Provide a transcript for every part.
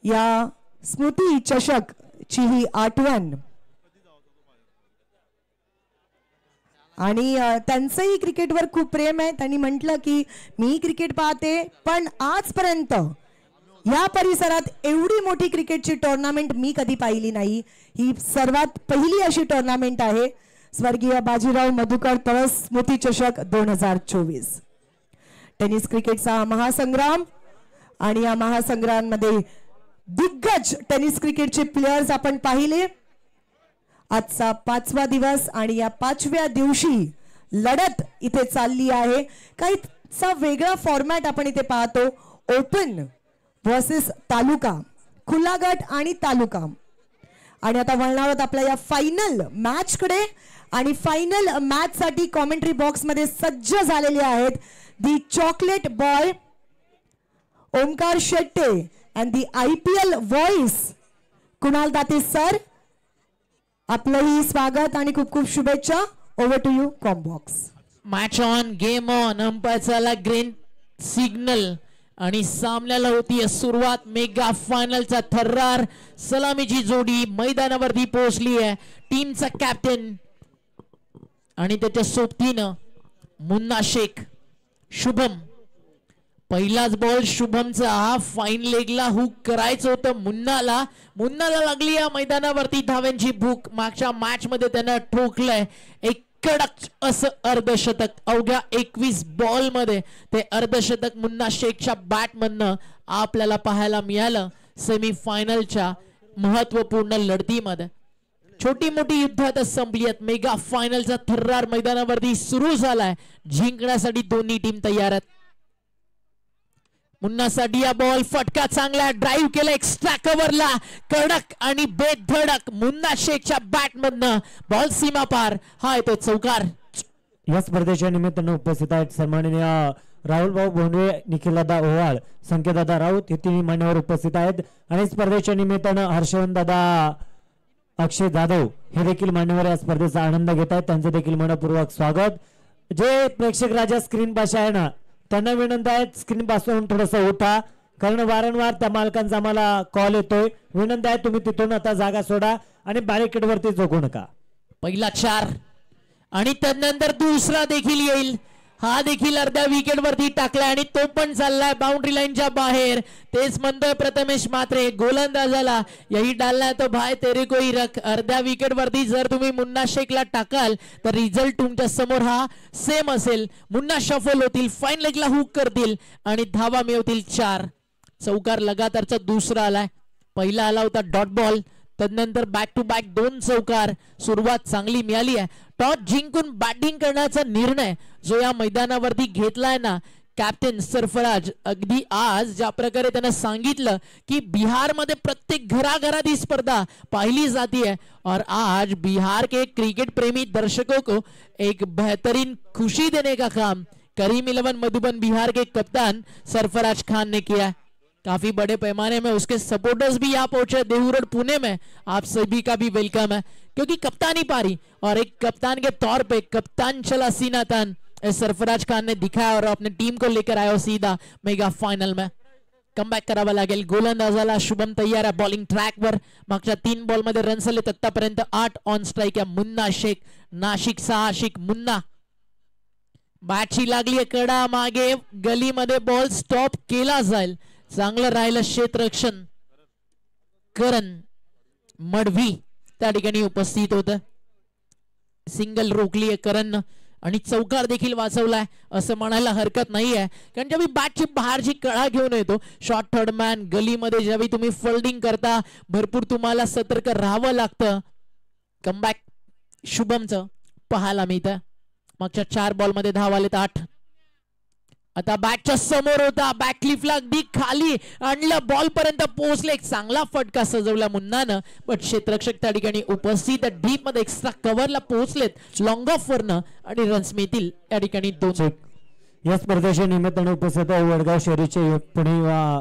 या स्मृती चषक ची ही आठवण आणि त्यांचंही क्रिकेटवर खूप प्रेम आहे। त्यांनी म्हटलं की मी क्रिकेट पाहते पण आजपर्यंत या परिसरात एवढी मोठी क्रिकेटची टूर्नामेंट मी कधी पाहिली नाही। ही सर्वात पहिली अशी टूर्नामेंट आहे। स्वर्गीय बाजीराव मधुकर तळस स्मृती चषक 2024 टेनिस क्रिकेटचा महासंग्राम आणि या महासंग्रामामध्ये दिग्गज टेनिस क्रिकेटचे प्लेयर्स आपण पाहिले। आजचा 5वा दिवस आणि या 5व्या दिवशी लढत इथे चालली आहे। काहीसा वेगळा फॉर्मॅट आपण इथे पाहतो। ओपन वर्सेस तालुका, खुला गट आणि तालुका। आणि आता वळणार आहोत आपल्या या फायनल मॅच कडे आणि फायनल मॅच साठी कमेंट्री बॉक्स मध्ये सज्ज झालेले आहेत the chocolate boy Omkar Shette and the IPL voice Kunal Date sir. आपलंही स्वागत आणि खूप खूप शुभेच्छा। Over to you com box. Match on game on अंपायरचा ग्रीन सिग्नल आणि सामन्याला होती सुरुवात। मेगा फायनलचा थर्रार सलामीची जोडी मैदानावरती पोहोचली आहे। टीमचा कॅप्टन आणि त्याच्या सोबतीनं मुन्ना शेख शुभम। पहिलाच बॉल शुभमचा फाईन लेगला हुक करायचं होतं मुन्नाला लागली या मैदानावरती धाव्यांची भूक। मागच्या मॅच मध्ये त्यानं ठोकलंय एक कडक असं अर्धशतक। अवघ्या 21 बॉल मध्ये ते अर्धशतक मुन्ना शेखच्या बॅट मधनं आपल्याला पाहायला मिळालं सेमी फायनलच्या महत्वपूर्ण लढतीमध्ये। छोटी मोठी युद्ध आता संपली आहेत। मेगा फायनलचा थर्रार मैदानावरती सुरू झालाय। जिंकण्यासाठी दोन्ही टीम तयार आहेत। मुन्नासाठी या बॉल फटका चांगला ड्राइव्ह केला एक्स्ट्रा कव्हरला कडक आणि बेधडक मुन्ना शेखच्या बॅट मधनं बॉल सीमा पार। हा येतो चौकार। या स्पर्धेच्या निमित्तानं उपस्थित आहेत सन्माननीय राहुल भाऊ भोंडवे, निखिलदादा ओवाळ, संकेतदादा राऊत हे तिन्ही मान्यवर उपस्थित आहेत। आणि स्पर्धेच्या निमित्तानं हर्षवंत दादा, अक्षय जाधव हे देखील मान्यवर या स्पर्धेचा आनंद घेत आहेत। त्यांचं देखील मनपूर्वक स्वागत। जे प्रेक्षक राजा स्क्रीन पाशी आहे ना त्यांना विनंती आहे स्क्रीन पासून थोडंसं उठा, कारण वारंवार त्या मालकांचा आम्हाला कॉल येतोय। विनंती आहे तुम्ही तिथून आता जागा सोडा आणि बॅरिकेड वरती झोकू नका। पहिला 4 आणि त्यानंतर दुसरा देखील येईल। हा देखील अर्ध्या विकेट वरती टाकला आणि तो पण चाललाय बाउंड्री लाईनच्या बाहेर। तेच म्हणतोय प्रथमेश मात्रे गोलंदाजाला यही डालना है तो भाई तेरे कोई रख। अर्ध्या विकेट वरती जर तुम्ही मुन्ना शेखला टाकाल तर रिझल्ट तुमच्या समोर हा सेम असेल। मुन्ना शफल होतील, फाईन लेगला हुक करतील आणि धावा मिळवतील 4। चौकार लगातारचा दुसरा आलाय। पहिला आला होता डॉट बॉल, त्यानंतर बॅक टू बॅक 2 चौकार। सुरुवात चांगली मिळाली आहे। टॉस जिंकून बॅटिंग करण्याचा निर्णय जो या मैदानावरती घेतलाय ना कॅप्टन सरफराज, अगदी आज ज्या प्रकारे त्याने सांगितलं की बिहार मध्ये प्रत्येक घराघरात ही स्पर्धा पाहिली जाती है और आज बिहार के क्रिकेट प्रेमी दर्शकों को एक बेहतरीन खुशी देने का काम करीम 11 मधुबन बिहार के कप्तान सरफराज खान ने किया। काफी बड़े पैमाने में उसके सपोर्टर्स भी यहाँ पहुंचे देहू रोड पुणे में। आप सभी का भी वेलकम है क्योंकि कप्तानी पारी और एक कप्तान के तौर पे कप्तान चला सीना तन सरफराज खान ने दिखाया और अपने टीम को लेकर आया सीधा मेगा फाइनल में। कमबॅक करावा लागेल। गोलंदाजाला शुभम तयार आहे बॉलिंग ट्रॅक वर। मागच्या 3 बॉल मध्ये रन्स आले आतापर्यंत 8 ऑन स्ट्राइक आहे मुन्ना शेख। नाशिकचा आशिक मुन्ना बॅटची लागली कडा मागे गलीमध्ये बॉल स्टॉप केला जाईल। चांगलं राहिलं क्षेत्ररक्षण। करण मडवी त्या ठिकाणी उपस्थित होतं। सिंगल रोखली करण आणि चौकार देखील वाचवलाय असं म्हणायला हरकत नाही आहे, कारण जेव्हा बॅटची बाहेरची कळा घेऊन येतो शॉर्ट थर्ड मॅन गलीमध्ये जेव्हा तुम्ही फोल्डिंग करता भरपूर तुम्हाला सतर्क राहावं लागतं। कमबॅक शुभमचं पाहायला मिळतं। मागच्या 4 बॉल मध्ये धाव आलेत 8। आता बॅटच्या समोर होता, बॅक क्लिफला अगदी खाली आणलं, बॉल पर्यंत पोहोचले। एक चांगला फटका सजवला मुन्नानं, पण क्षेत्ररक्षक त्या ठिकाणी उपस्थित डीप मध्ये एक्स्ट्रा कव्हरला पोहोचलेत लॉंग ऑफ वरनं आणि रन्स मिळतील या ठिकाणी 2। या स्पर्धेच्या निमित्ताने उपस्थित वडगाव शहरीचे पुणे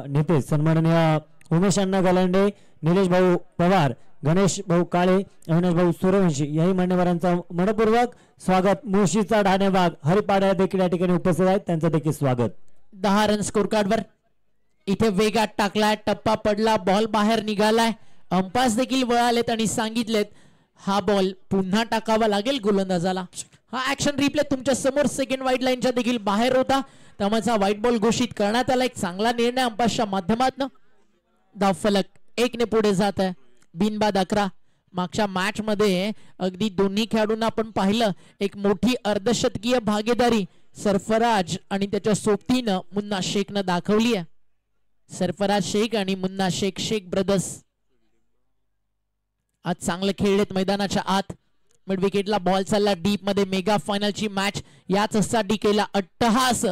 नेते सन्माननीय उमेश अण्णा गलांडे, निलेश भाऊ पवार, गणेश भाऊ काळे, अविनाश भाऊ सूर्यवंशी याही मान्यवरांचा मनपूर्वक स्वागत। मुळशीचा ढाणेबाग हरिपाडा देखील या ठिकाणी उपस्थित आहेत, त्यांचं देखील स्वागत। 10 रन स्कोर कार्ड वर इथे वेगात टाकलाय, टप्पा पडला, बॉल बाहेर निघालाय. अंपायर्स देखील वळालेत आणि सांगितलेत हा बॉल पुन्हा टाकावा लागेल गोलंदाजाला. हा ऍक्शन रिप्ले तुमच्या समोर सेकंड वाईट लाईनच्या देखील बाहेर होता, त्यामुळे व्हाईट बॉल घोषित करण्यात आला. एक चांगला निर्णय अंपायर्सच्या माध्यमातून. धावफलक 1 ने पुढे जात आहे. बिनबाद 11. मागच्या मॅच मध्ये अगदी दोन्ही खेळाडूंना आपण पाहिलं, एक मोठी अर्धशतकीय भागीदारी सरफराज आणि त्याच्या सोबतीनं मुन्ना शेखनं दाखवली आहे. सरफराज शेख आणि मुन्ना शेख, शेख ब्रदर्स आज चांगले खेळलेत मैदानाच्या आत. मिड विकेटला बॉल चालला डीप मध्ये. मेगा फायनलची मॅच याच साठी केला अट्टहास.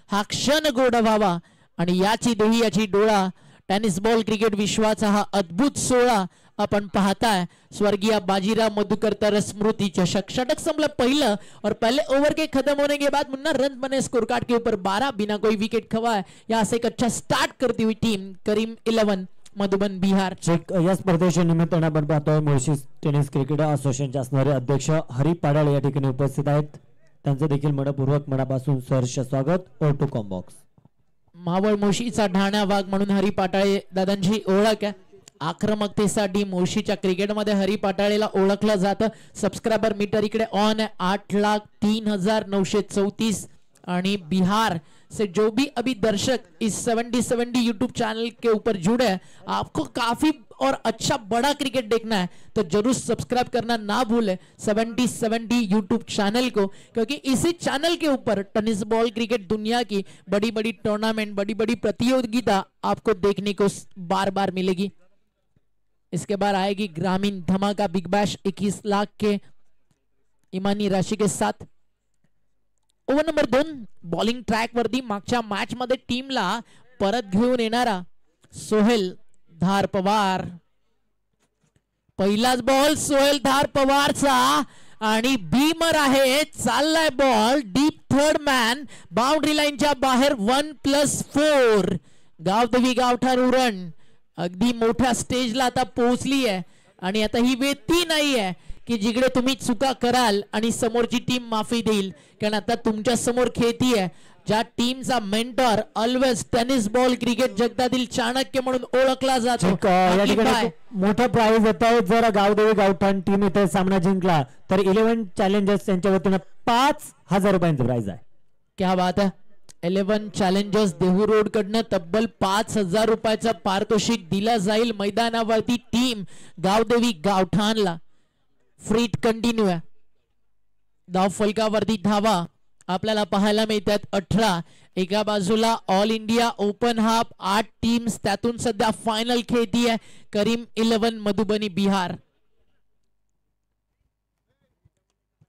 हा क्षण गोड व्हावा आणि याची ध्येयाची डोळा. टेनिस बॉल क्रिकेट विश्वाचा हा अद्भुत सोहळा अपन पाहताय. स्वर्गीय बाजीराव मधुकर तरस स्मृति चषक. षटक संभला पहला और पहले ओवर के खत्म होने के बाद मुन्ना रन बने स्कोर कार्ड के ऊपर 12 बिना कोई विकेट खवाए. यहाँ से एक अच्छा स्टार्ट करती हुई टीम करीम 11 मधुबन बिहार. या स्पर्धेच्या निमित्तानं आपण पाहतोय मुळशी टेनिस क्रिकेट असोसिएशनचे असणारे अध्यक्ष हरी पाडाळ या ठिकाणी उपस्थित आहेत. त्यांचं देखील मनपूर्वक मनापासून सहर्ष स्वागत. O2 combox. मावळ मुळशीचा ढाण्या वाघ म्हणून हरी पाटाळे दादांची ओळख आहे. आक्रमकतेसाठी मुळशीच्या क्रिकेटमध्ये हरी पाटाळेला ओळखलं जातं. सबस्क्रायबर मीटर इकडे ऑन है 8,03,934 आणि बिहार से जो भी अभी दर्शक इस 70 यूट्यूब चैनल के ऊपर जुड़े हैं, आपको काफी और अच्छा बड़ा क्रिकेट देखना है तो जरूर सब्सक्राइब करना ना भूलें 70 यूट्यूब चैनल को, क्योंकि इसी चैनल के ऊपर टेनिस बॉल क्रिकेट दुनिया की बड़ी बड़ी टूर्नामेंट, बड़ी बड़ी प्रतियोगिता आपको देखने को बार बार मिलेगी. इसके बाद आएगी ग्रामीण धमाका बिग बैश 21 लाख के इमानी राशि के साथ. ओव्हर नंबर 2 बॉलिंग ट्रॅक वरती मागच्या मॅच मध्ये टीमला परत घेऊन येणारा सोहेल धार पवार. पहिलाच बॉल सोहेल धार पवारचा आणि बीमर आहे. चाललाय ball deep third man boundary लाईनच्या बाहेर 1+4. गावदेवी गावठाण उरण अगदी मोठ्या स्टेजला आता पोहोचली आहे आणि आता ही वेळ ती नाही आहे की जिकडे तुम्ही चुका कराल आणि समोरची टीम माफी देईल, कारण आता तुमच्या समोर खेळती आहे ज्या टीमचा mentor always tennis ball cricket जगतातील चाणक्य म्हणून ओळखला जातो. या ठिकाणी मोठा प्राइज येत आहे. जर गावदेवी गावठाण टीम इथे सामना जिंकला तर 11 चॅलेंजर्स यांच्या वतीने 5,000 रुपयांचं प्राइज आहे. क्या बात है. 11 चॅलेंजर्स देहू रोड कडनं तब्बल 5,000 रुपयाचा पारितोषिक दिला जाईल मैदानावरती टीम गावदेवी गावठाणला. फ्रीट कंटिन्यू आहे. धाव फलकावरती धावा आपल्याला पाहायला मिळतात 18. एका बाजूला all India open half 8 teams, त्यातून सध्या फायनल खेळती आहे करीम 11 मधुबनी बिहार.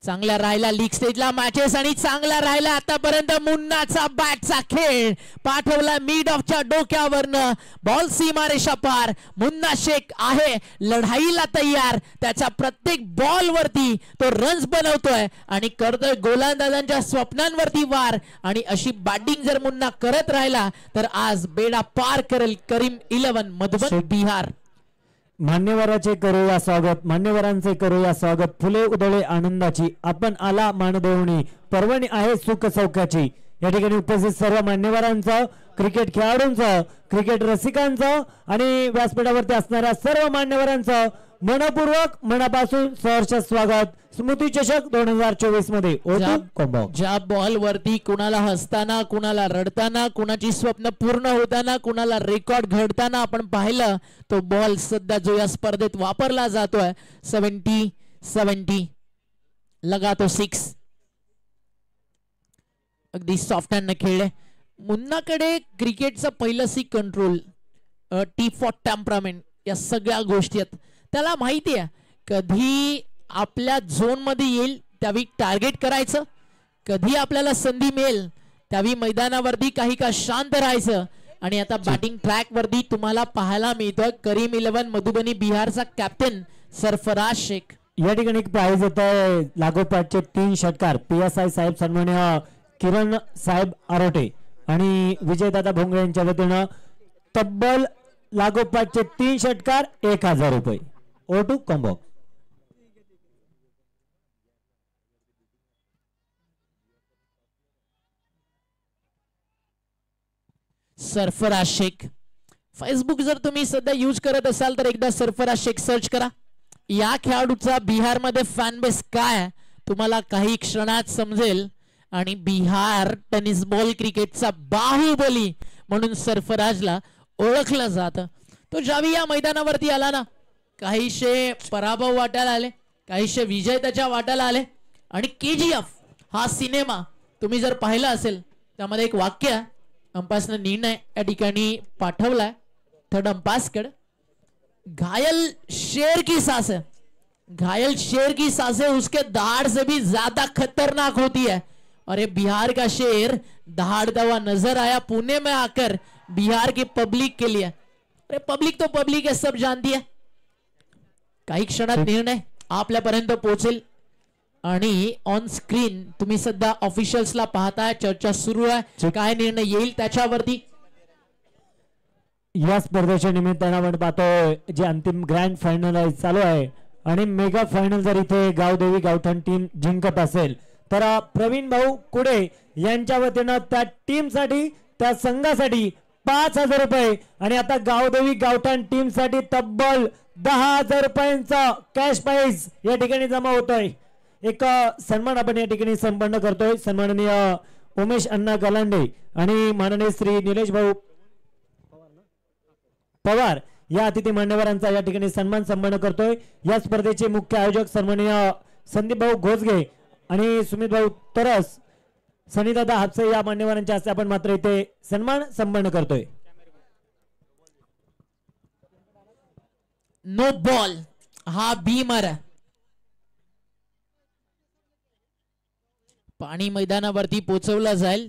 चांगला राहिला लीग स्टेजला मॅचेस आणि चांगला राहिला आतापर्यंत मुन्नाचा बॅटचा खेळ. पाठवला मिड ऑफच्या डोक्यावरनं बॉल सीमारेषा पार. मुन्ना शेख आहे लढाईला तयार. त्याच्या प्रत्येक बॉल वरती तो रन्स बनवतोय आणि करतोय गोलंदाजांच्या स्वप्नांवरती वार. आणि अशी बॅटिंग जर मुन्ना करत राहिला तर आज बेडा पार करेल करीम 11 मधुबन बिहार. मान्यवरांचे करूया स्वागत, मान्यवरांचे करूया स्वागत. फुले उधळे आनंदाची आपण आला मानदेवणी, पर्वणी आहे सुख सौख्याची. या ठिकाणी उपस्थित सर्व मान्यवरांचं, क्रिकेट खेळाडूंचं, क्रिकेट रसिकांचं आणि व्यासपीठावरती असणाऱ्या सर्व मान्यवरांचं मनपूर्वक मनापासून सहर्ष स्वागत. स्मृती चषक 2024 मध्ये O2 कॉम्बॉक्स. ज्या बॉल वरती कुणाला हसताना, कुणाला रडताना, कुणाची स्वप्न पूर्ण होताना, कुणाला रेकॉर्ड घडताना आपण पाहिलं, तो बॉल सध्या जो या स्पर्धेत वापरला जातोय 70 लगा तो 6. अगदी सॉफ्ट हँड खेळले. मुन्नाकडे क्रिकेटचं पहिलं C control, T for temperament या सगळ्या गोष्टी आहेत. त्याला माहिती आहे कधी आपल्या झोन मध्ये येईल त्यावेळी टार्गेट करायचं, कधी आपल्याला संधी मिळेल त्यावेळी मैदानावरती काही का शांत राहायचं. आणि आता बॅटिंग ट्रॅक वरती तुम्हाला पाहायला मिळतोय करीम 11 मधुबनी बिहारचा कॅप्टन सरफराज शेख. या ठिकाणी एक प्राइज येत आहे लागोपाठचे 3 षटकार. PSI साहेब सन्माननीय किरण साहेब आरोटे आणि विजयदादा भोंगळे यांच्या वतीनं तब्बल लागोपाठचे 3 षटकार 1,000 रुपये. O2 combox. Sarfaraz Shaikh Facebook जर तुम्ही सध्या यूज करत असाल तर एकदा सरफराज शेख सर्च करा. या खेळाडूचा बिहारमध्ये फॅन बेस काय आहे तुम्हाला काही क्षणात समजेल. आणि बिहार टेनिस बॉल क्रिकेटचा बाहुबली म्हणून सरफराजला ओळखलं जातं. तो ज्यावेळी या मैदानावरती आला ना काहीशे पराभव वाटायला आले, काहीशे विजय त्याच्या वाटायला आले. आणि KGF हा सिनेमा तुम्ही जर पाहिला असेल त्यामध्ये एक वाक्य आहे, अंपायरने निर्णय या ठिकाणी पाठवलाय थर्ड अंपायरकडे. घायल शेर की सांसें, घायल शेर की सांसें उसके दहाड़ से भी ज्यादा खतरनाक होती है. और ये बिहार का शेर दहाड़ता हुआ नजर आया पुणे में आकर बिहार की पब्लिक के लिए. अरे पब्लिक तो पब्लिक है, सब जानती है. काही क्षणात निर्णय आपल्यापर्यंत पोहोचेल. आणि ऑन स्क्रीन तुम्ही सध्या ऑफिशियल्सला पाहताय, चर्चा सुरू आहे, काय निर्णय येईल त्याच्यावरती. या स्पर्धेच्या निमित्तानं आपण पाहतोय जे अंतिम ग्रँड फायनल चालू आहे आणि मेगा फायनल जर इथे गावदेवी गावठाण टीम जिंकत असेल तर प्रवीण भाऊ कुडे यांच्या वतीनं त्या टीमसाठी त्या संघासाठी 5,000 रुपये आणि आता गावदेवी गावठाण टीम साठी तब्बल 10,000 रुपयांचा कॅश प्राइज या ठिकाणी जमा होतोय. एक सन्मान आपण या ठिकाणी संपन्न करतोय. सन्माननीय उमेश अण्णा गलांडे आणि माननीय श्री निलेश भाऊ पवार या अतिथी मान्यवरांचा या ठिकाणी सन्मान संपन्न करतोय. या स्पर्धेचे मुख्य आयोजक सन्माननीय संदीप भाऊ घोसगे आणि सुमित भाऊ तरस, सनीदादा हापसे या मान्यवरांच्या हस्ते आपण मात्र इथे सन्मान संपन्न करतोय. नो बॉल हा बीमर पाणी मैदानावरती पोहोचवला जाईल.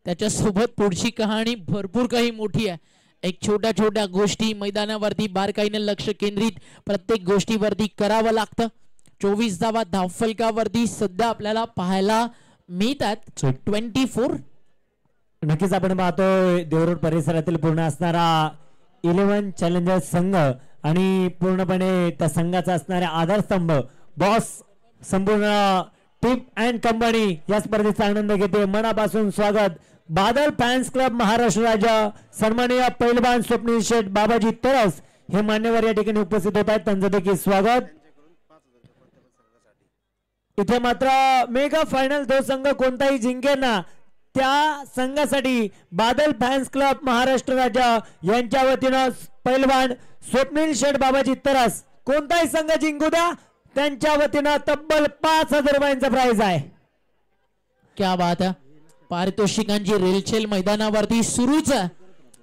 त्याच्यासोबत पुढची कहाणी भरपूर काही मोठी आहे. एक छोट्या छोट्या गोष्टी मैदानावरती बारकाईने लक्ष केंद्रित प्रत्येक गोष्टीवरती करावं लागतं. 24 धावा धावफलकावरती सध्या आपल्याला पाहायला मिळतात. 24 नक्कीच आपण पाहतोय देवरोड परिसरातील पूर्ण असणारा 11 चॅलेंजर्स संघ आणि पूर्णपणे त्या संघाचा असणारा आधारस्तंभ बॉस संपूर्ण टीम अँड कंपनी या स्पर्धेचा आनंद घेते. मनापासून स्वागत बादल फॅन्स क्लब महाराष्ट्र राज्य सन्माननीय पैलवान स्वप्नील शेठ बाबाजी तरस हे मान्यवर या ठिकाणी उपस्थित होत आहेत, त्यांचं देखील स्वागत. इथे मात्र मेगा फायनल जो संघ कोणताही जिंकेल ना त्या संघासाठी बादल फॅन्स क्लब महाराष्ट्र राज्य यांच्या वतीनं पैलवान स्वप्नील शेठ बाबाजी तरस कोणताही संघ जिंकू द्या त्यांच्या वतीनं तब्बल 5,000 रुपयांचा प्राइज आहे. क्या बात आहे. पारितोषिकांची रेलचेल मैदानावरती सुरूच आहे.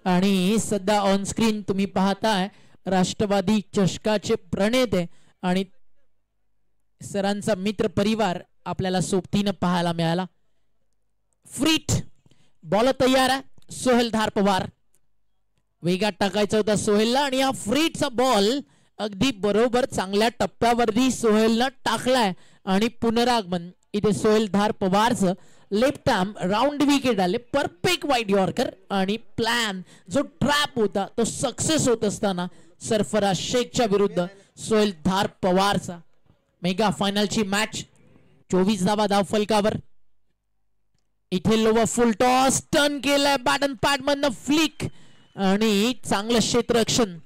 आणि सध्या ऑन स्क्रीन तुम्ही पाहताय राष्ट्रवादी चषकाचे प्रणेते आणि सरांचा मित्र परिवार आपल्याला सोबतीनं पाहायला मिळाला. फ्रीट बॉल तयार आहे. सोहेल धार पवार वेगात टाकायचा होता सोहेलला आणि हा फ्रीटचा बॉल अगदी बरोबर चांगल्या टप्प्यावरती सोहेलनं टाकलाय आणि पुनरागमन इथे सोहेल धार पवारचं लेफ्ट आर्म राउंड विकेट आले. परफेक्ट वाईड यॉर्कर आणि प्लॅन जो ट्रॅप होता तो सक्सेस होत असताना सरफराज शेखच्या विरुद्ध सोहेल धार पवारचा मेगा फायनलची मॅच 24 धावा धाव फलकावर. इथे लोवर फुल टॉस टर्न केलाय बॅटन पॅड मधनं फ्लिक आणि चांगलं क्षेत्ररक्षण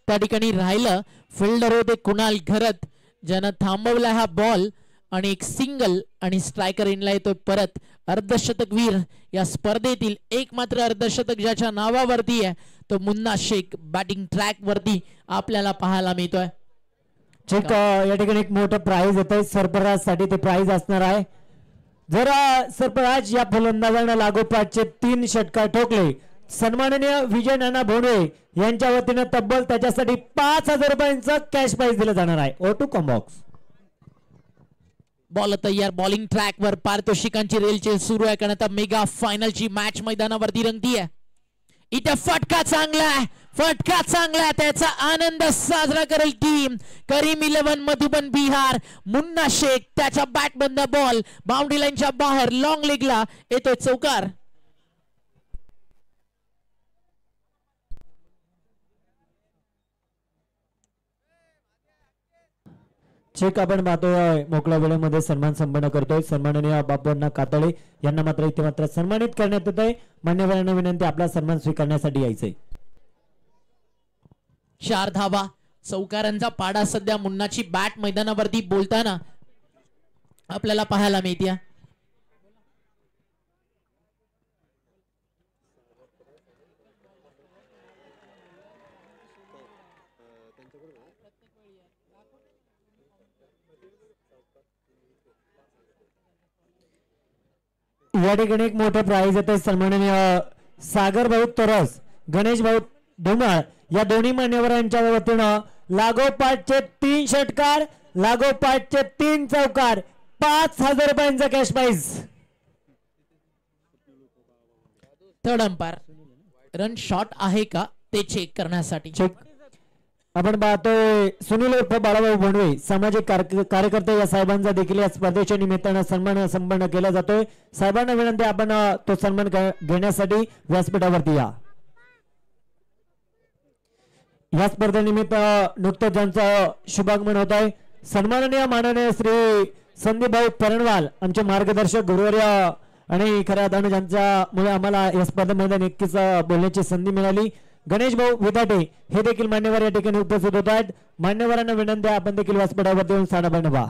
त्या ठिकाणी राहिलं. फिल्डर होते कुणाल घरत ज्यानं थांबवला हा बॉल आणि एक सिंगल आणि स्ट्रायकर इनला येतोय परत. अर्धशतकवीर या स्पर्धेतील एक मात्र अर्धशतक ज्याच्या नावावरती आहे तो मुन्ना शेख बॅटिंग ट्रॅक वरती आपल्याला पाहायला मिळतोय. चेक या ठिकाणी एक मोठं प्राइज येतंय सरफराज साठी ते प्राइज असणार आहे. जर सरफराज या फलंदाजांना लागोपाठचे 3 षटकार ठोकले सन्माननीय विजय नाना भोंडवे यांच्या वतीनं तब्बल त्याच्यासाठी 5,000 रुपयांचा कॅश प्राइज दिला जाणार आहे. O2 कॉम्बॉक्स बॉल तयार. बॉलिंग ट्रॅक वर पारितोषिकांची रेलचेल सुरू आहे कारण आता मेगा फायनलची मॅच मैदानावरती रंगतीये. इथे फटका चांगला आहे, फटका चांगला आहे, त्याचा आनंद साजरा करेल टीम. करीम 11 मधुबन बिहार. मुन्ना शेख त्याच्या बॅट बंद बॉल बाउंड्री लाईनच्या बाहेर लॉंग लेगला येतोय चौकार. चेक आपण पाहतोय मोकळ्या वेळेमध्ये सन्मान संपन्न करतोय. सन्माननीय बापूअण्णा कातळे यांना मात्र इथे मात्र सन्मानित करण्यात येत आहे. मान्यवरांना विनंती आपला सन्मान स्वीकारण्यासाठी यायचंय. 4 धावा. चौकारांचा पाडा सध्या मुन्नाची बॅट मैदानावरती बोलताना आपल्याला पाहायला मिळते. या ठिकाणी एक मोठं प्राइज येते. सन्माननीय सागर भाऊ तरस, गणेश भाऊ धुमाळ या दोन्ही मान्यवरांच्या वतीनं लागोपाठचे 3 षटकार, लागोपाठचे 3 चौकार, 5,000 रुपयांचा cash prize. Third umpire run shot आहे का ते चेक करण्यासाठी. आपण पाहतोय सुनील उर्फ बाळाभाऊ भोंडवे सामाजिक कार्यकर्ते या साहेबांचा देखील या स्पर्धेच्या निमित्तानं सन्मान संपन्न केला जातोय. साहेबांना विनंती आपण तो सन्मान घेण्यासाठी व्यासपीठावरती या. या स्पर्धेनिमित्त नुकतंच ज्यांचं शुभागमन होत आहे सन्माननीय माननीय श्री संदीप भाऊ परणवाल आमचे मार्गदर्शक गुरुवर्य आणि खऱ्या अर्थानं ज्यांच्यामुळे आम्हाला या स्पर्धेमध्ये नक्कीच बोलण्याची संधी मिळाली. गणेश भाऊ विधाटे हे देखील मान्यवर या ठिकाणी उपस्थित होत आहेत. मान्यवरांना विनंती आहे आपण देखील व्यासपीठावरती येऊन स्थान बनवा.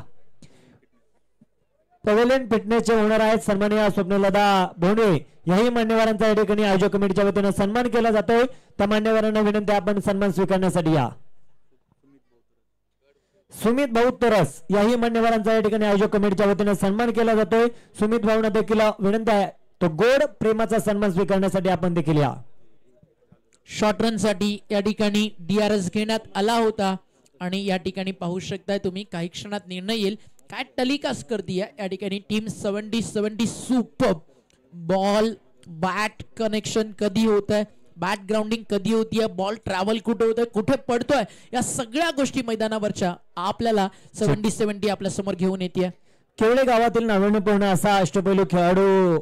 पवेलियन फिटनेसचे ओनर आहेत सन्माननीय स्वप्नलता भोंडवे याही मान्यवरांचा या ठिकाणी आयोजक कमिटीच्या वतीनं सन्मान केला जातोय. त्या मान्यवरांना विनंती आपण सन्मान स्वीकारण्यासाठी या. सुमित भाऊ तरस याही मान्यवरांचा या ठिकाणी आयोजक कमिटीच्या वतीनं सन्मान केला जातोय. सुमित भाऊंना देखील विनंती आहे तो गोड प्रेमाचा सन्मान स्वीकारण्यासाठी आपण देखील या. शॉर्ट रन साठी या ठिकाणी DRS घेण्यात आला होता आणि या ठिकाणी पाहू शकताय तुम्ही काही क्षणात निर्णय येईल. काय टलिकास करते या ठिकाणी team 70 super. Ball bat connection कधी होत आहे, बॅट ग्राउंडिंग कधी होतीये, बॉल ट्रॅव्हल कुठे होतोय, कुठे पडतोय, या सगळ्या गोष्टी मैदानावरच्या आपल्याला 70 आपल्या समोर घेऊन येते. केवळे गावातील नाविन्यपूर्ण असा अष्टपैलू खेळाडू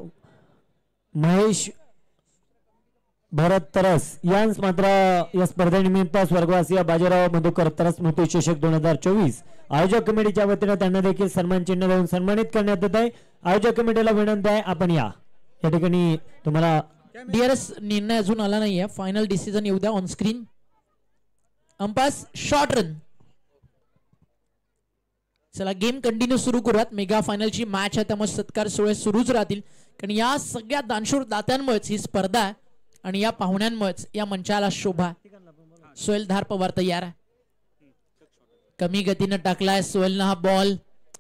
महेश भरत तरस यांस मात्र या स्पर्धेनिमित्त स्वर्गवासी बाजीराव मधुकर तरस स्मृती चषक 2024 आयोजक कमिटीच्या वतीनं त्यांना देखील सन्मान चिन्ह देऊन सन्मानित करण्यात येत आहे. आयोजक कमिटीला विनंती आहे आपण या ठिकाणी तुम्हाला. DRS निर्णय अजून आला नाहीये. फायनल डिसिजन येऊ द्या ऑन स्क्रीन. अंपास शॉर्ट रन. चला गेम कंटिन्यू सुरू करूयात. मेगा फायनलची मॅच आहे त्यामुळे सत्कार सोहळे सुरूच राहतील कारण या सगळ्या दानशूर दात्यांमुळेच ही स्पर्धा आहे आणि या पाहुण्यांमुळेच या मंचाला शोभा. सोहेल धार पवार तयार आहे. कमी गतीनं टाकलाय सोहेलनं हा बॉल.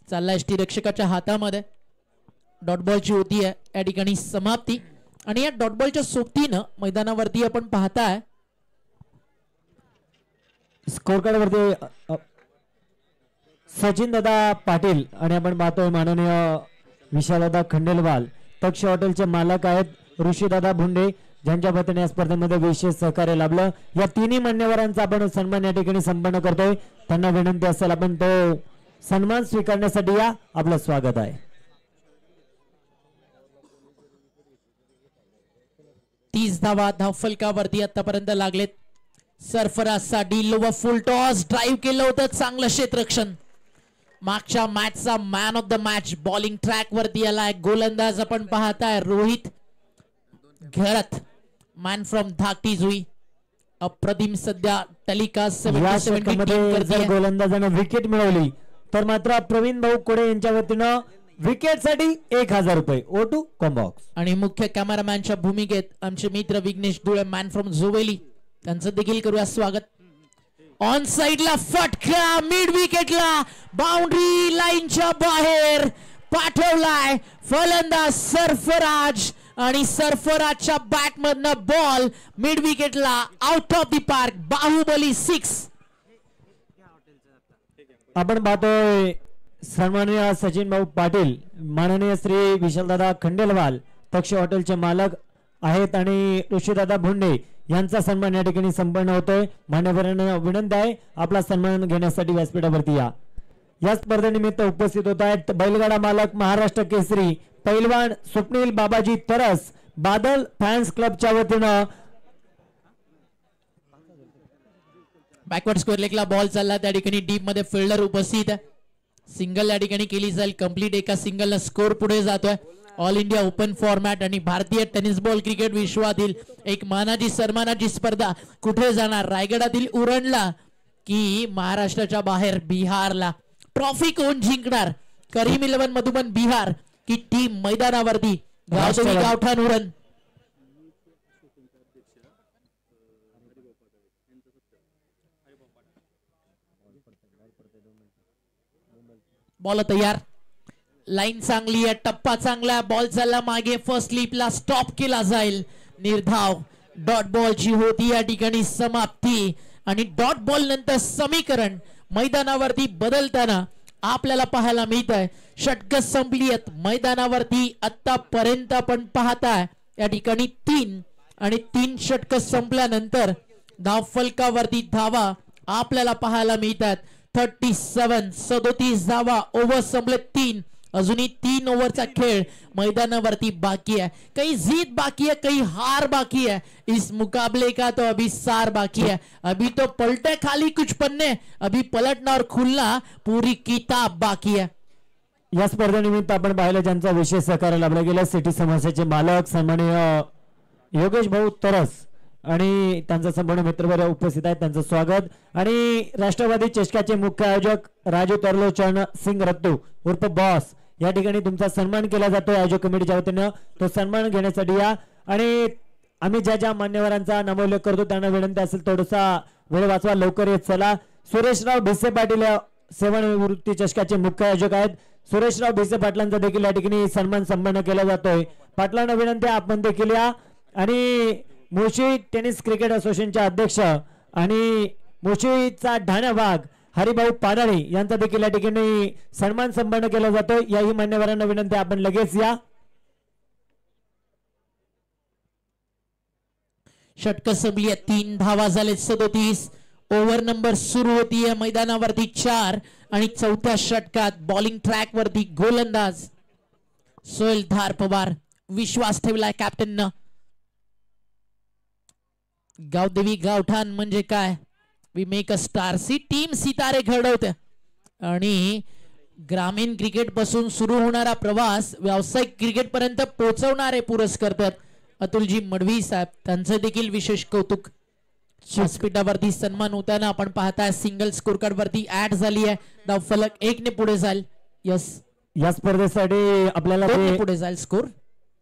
चालला यष्टीरक्षकाच्या हातामध्ये. डॉट बॉलची होती आहे या ठिकाणी समाप्ती आणि या डॉट बॉलच्या सोबतीनं मैदानावरती आपण पाहताय स्कोर कार्ड वरती सचिन दादा पाटील आणि आपण पाहतोय माननीय विशालदादा खंडेलवाल तक्ष हॉटेलचे मालक आहेत ऋषीदादा भुंडे ज्यांच्या वतीने या स्पर्धेमध्ये विशेष सहकार्य लाभलं. या तिन्ही मान्यवरांचा आपण सन्मान या ठिकाणी संपन्न करतोय. त्यांना विनंती असेल आपण तो सन्मान स्वीकारण्यासाठी या. आपलं स्वागत आहे. 30 धावा धावफलकावरती आतापर्यंत लागलेत. सरफराजसाठी लोवा फुल टॉस ड्राईव्ह केलं होतं. चांगलं क्षेत्ररक्षण. मागच्या मॅचचा man of the match bowling track वरती आलाय. गोलंदाज आपण पाहताय रोहित घरत मॅन फ्रॉम धाकटी जुई. अप्रतिम सध्या टेलिकास्ट गोलंदाजानं विकेट मिळवली तर मात्र प्रवीण भाऊ कोडे यांच्या वतीनं विकेट साठी 1,000 रुपये O2 कॉम्बॉक्स. आणि मुख्य कॅमेरामॅनच्या भूमिकेत आमचे मित्र विघ्नेश धुळे मॅन फ्रॉम जोवेली त्यांचं देखील करूया स्वागत. ऑन साइडला फटका मिड विकेटला बाउंड्री लाईनच्या बाहेर पाठवलाय फलंदाज सरफराज आणि सरफराजच्या बॅट मधनं बॉल मिड विकेटला out of the park. Baahubali 6. आपण पाहतोय सन्माननीय सचिन भाऊ पाटील माननीय श्री विशालदादा खंडेलवाल तक्ष हॉटेलचे मालक आहेत आणि ऋषीदादा भुंडे यांचा सन्मान या ठिकाणी संपन्न होतोय. मान्यवरांना विनंती आहे आपला सन्मान घेण्यासाठी व्यासपीठावरती या. या स्पर्धेनिमित्त उपस्थित होत आहेत बैलगाडा मालक महाराष्ट्र केसरी पैलवान स्वप्नील बाबाजी तरस बादल फॅन्स क्लबच्या वतीनं. बॅकवर्ड स्क्वेअर लेगला बॉल चालला त्या ठिकाणी डीप मध्ये फिल्डर उपस्थित आहे. सिंगल या ठिकाणी केली जाईल कंप्लीट. एका सिंगलला स्कोर पुढे जातोय. ऑल इंडिया ओपन फॉर्मॅट आणि भारतीय टेनिस बॉल क्रिकेट विश्वातील एक मानाची सन्मानाची स्पर्धा कुठे जाणार, रायगडातील उरणला की महाराष्ट्राच्या बाहेर बिहारला? ट्रॉफी कोण जिंकणार, करीम 11 मधुबन बिहार की टीम मैदानावरती गावदेवी गावठाण उरण? बॉल तयार, लाईन चांगली आहे, टप्पा चांगला, बॉल चालला मागे, फर्स्ट स्लिपला स्टॉप केला जाईल, निर्धाव डॉट बॉलची होती या ठिकाणी समाप्ती. आणि डॉट बॉल नंतर समीकरण मैदानावरती बदलताना आपल्याला पाहायला मिळत आहे. षटक संपली आहेत मैदानावरती आतापर्यंत आपण पाहताय या ठिकाणी 3 आणि 3 षटक संपल्यानंतर धाव फलकावरती धावा आपल्याला पाहायला मिळतात. 37 धावा, ओव्हर संपले 3, अजूनही 3 ओव्हरचा खेळ मैदानावरती बाकी है. कहीं जीत बाकी है, कहीं हार बाकी है. इस मुकाबले का तो अभी सार बाकी है. अभी तो पलटे खाली कुछ पन्ने, अभी पलटना और खुलना पूरी किताब बाकी है. या स्पर्धेनिमित्त आपण पाहिलं ज्यांचा विशेष सहकार्य लाभला गेला, सिटी समाजाचे मालक सन्माननीय योगेश भाऊ तरस आणि त्यांचा संपूर्ण मित्रवर्ग उपस्थित आहेत, त्यांचं स्वागत. आणि राष्ट्रवादी चषकाचे मुख्य आयोजक राजू तरलोचन सिंग रत्तू उर्फ बॉस या ठिकाणी तुमचा सन्मान केला जातो आयोजक कमिटीच्या वतीनं. तो सन्मान घेण्यासाठी या. आणि आम्ही ज्या ज्या मान्यवरांचा नामोल्लेख करतो त्यांना विनंती असेल थोडासा वेळ वाचवा, लवकर येत चला. सुरेशराव भिसे पाटील सेवानिवृत्ती चषकाचे मुख्य आयोजक आहेत. सुरेशराव भिसे पाटलांचा देखील या ठिकाणी सन्मान संपन्न केला जातोय. पाटलांना विनंती आपण देखील या. आणि मुळशी टेनिस क्रिकेट असोसिएशनचे अध्यक्ष आणि मुळशीचा ढाणा भाग हरिभाऊ पाडाळे यांचा देखील या ठिकाणी सन्मान संपन्न केला जातो. याही मान्यवरांना विनंती आपण लगेच या. षटक संपली, 3 धावा झाले, 37 ओव्हर नंबर सुरू होतीये मैदानावरती 4 आणि 4थ्या षटकात बॉलिंग ट्रॅक वरती गोलंदाज सोहेल धार पवार. विश्वास ठेवलाय कॅप्टननं. गावदेवी गावठाण म्हणजे काय, we make a star. C team सितारे घडवते आणि ग्रामीण क्रिकेट पासून सुरू होणारा प्रवास व्यावसायिक क्रिकेट पर्यंत पोहोचवणारे पुरस्कर्ते अतुलजी मडवी साहेब, त्यांचं देखील विशेष कौतुक. व्यासपीठावरती सन्मान होताना आपण पाहताय. सिंगल स्कोर कार्ड वरती ऍड झाली आहे, धाव फलक 1 ने पुढे जाईल. यस, या स्पर्धेसाठी आपल्याला पुढे जाईल स्कोर.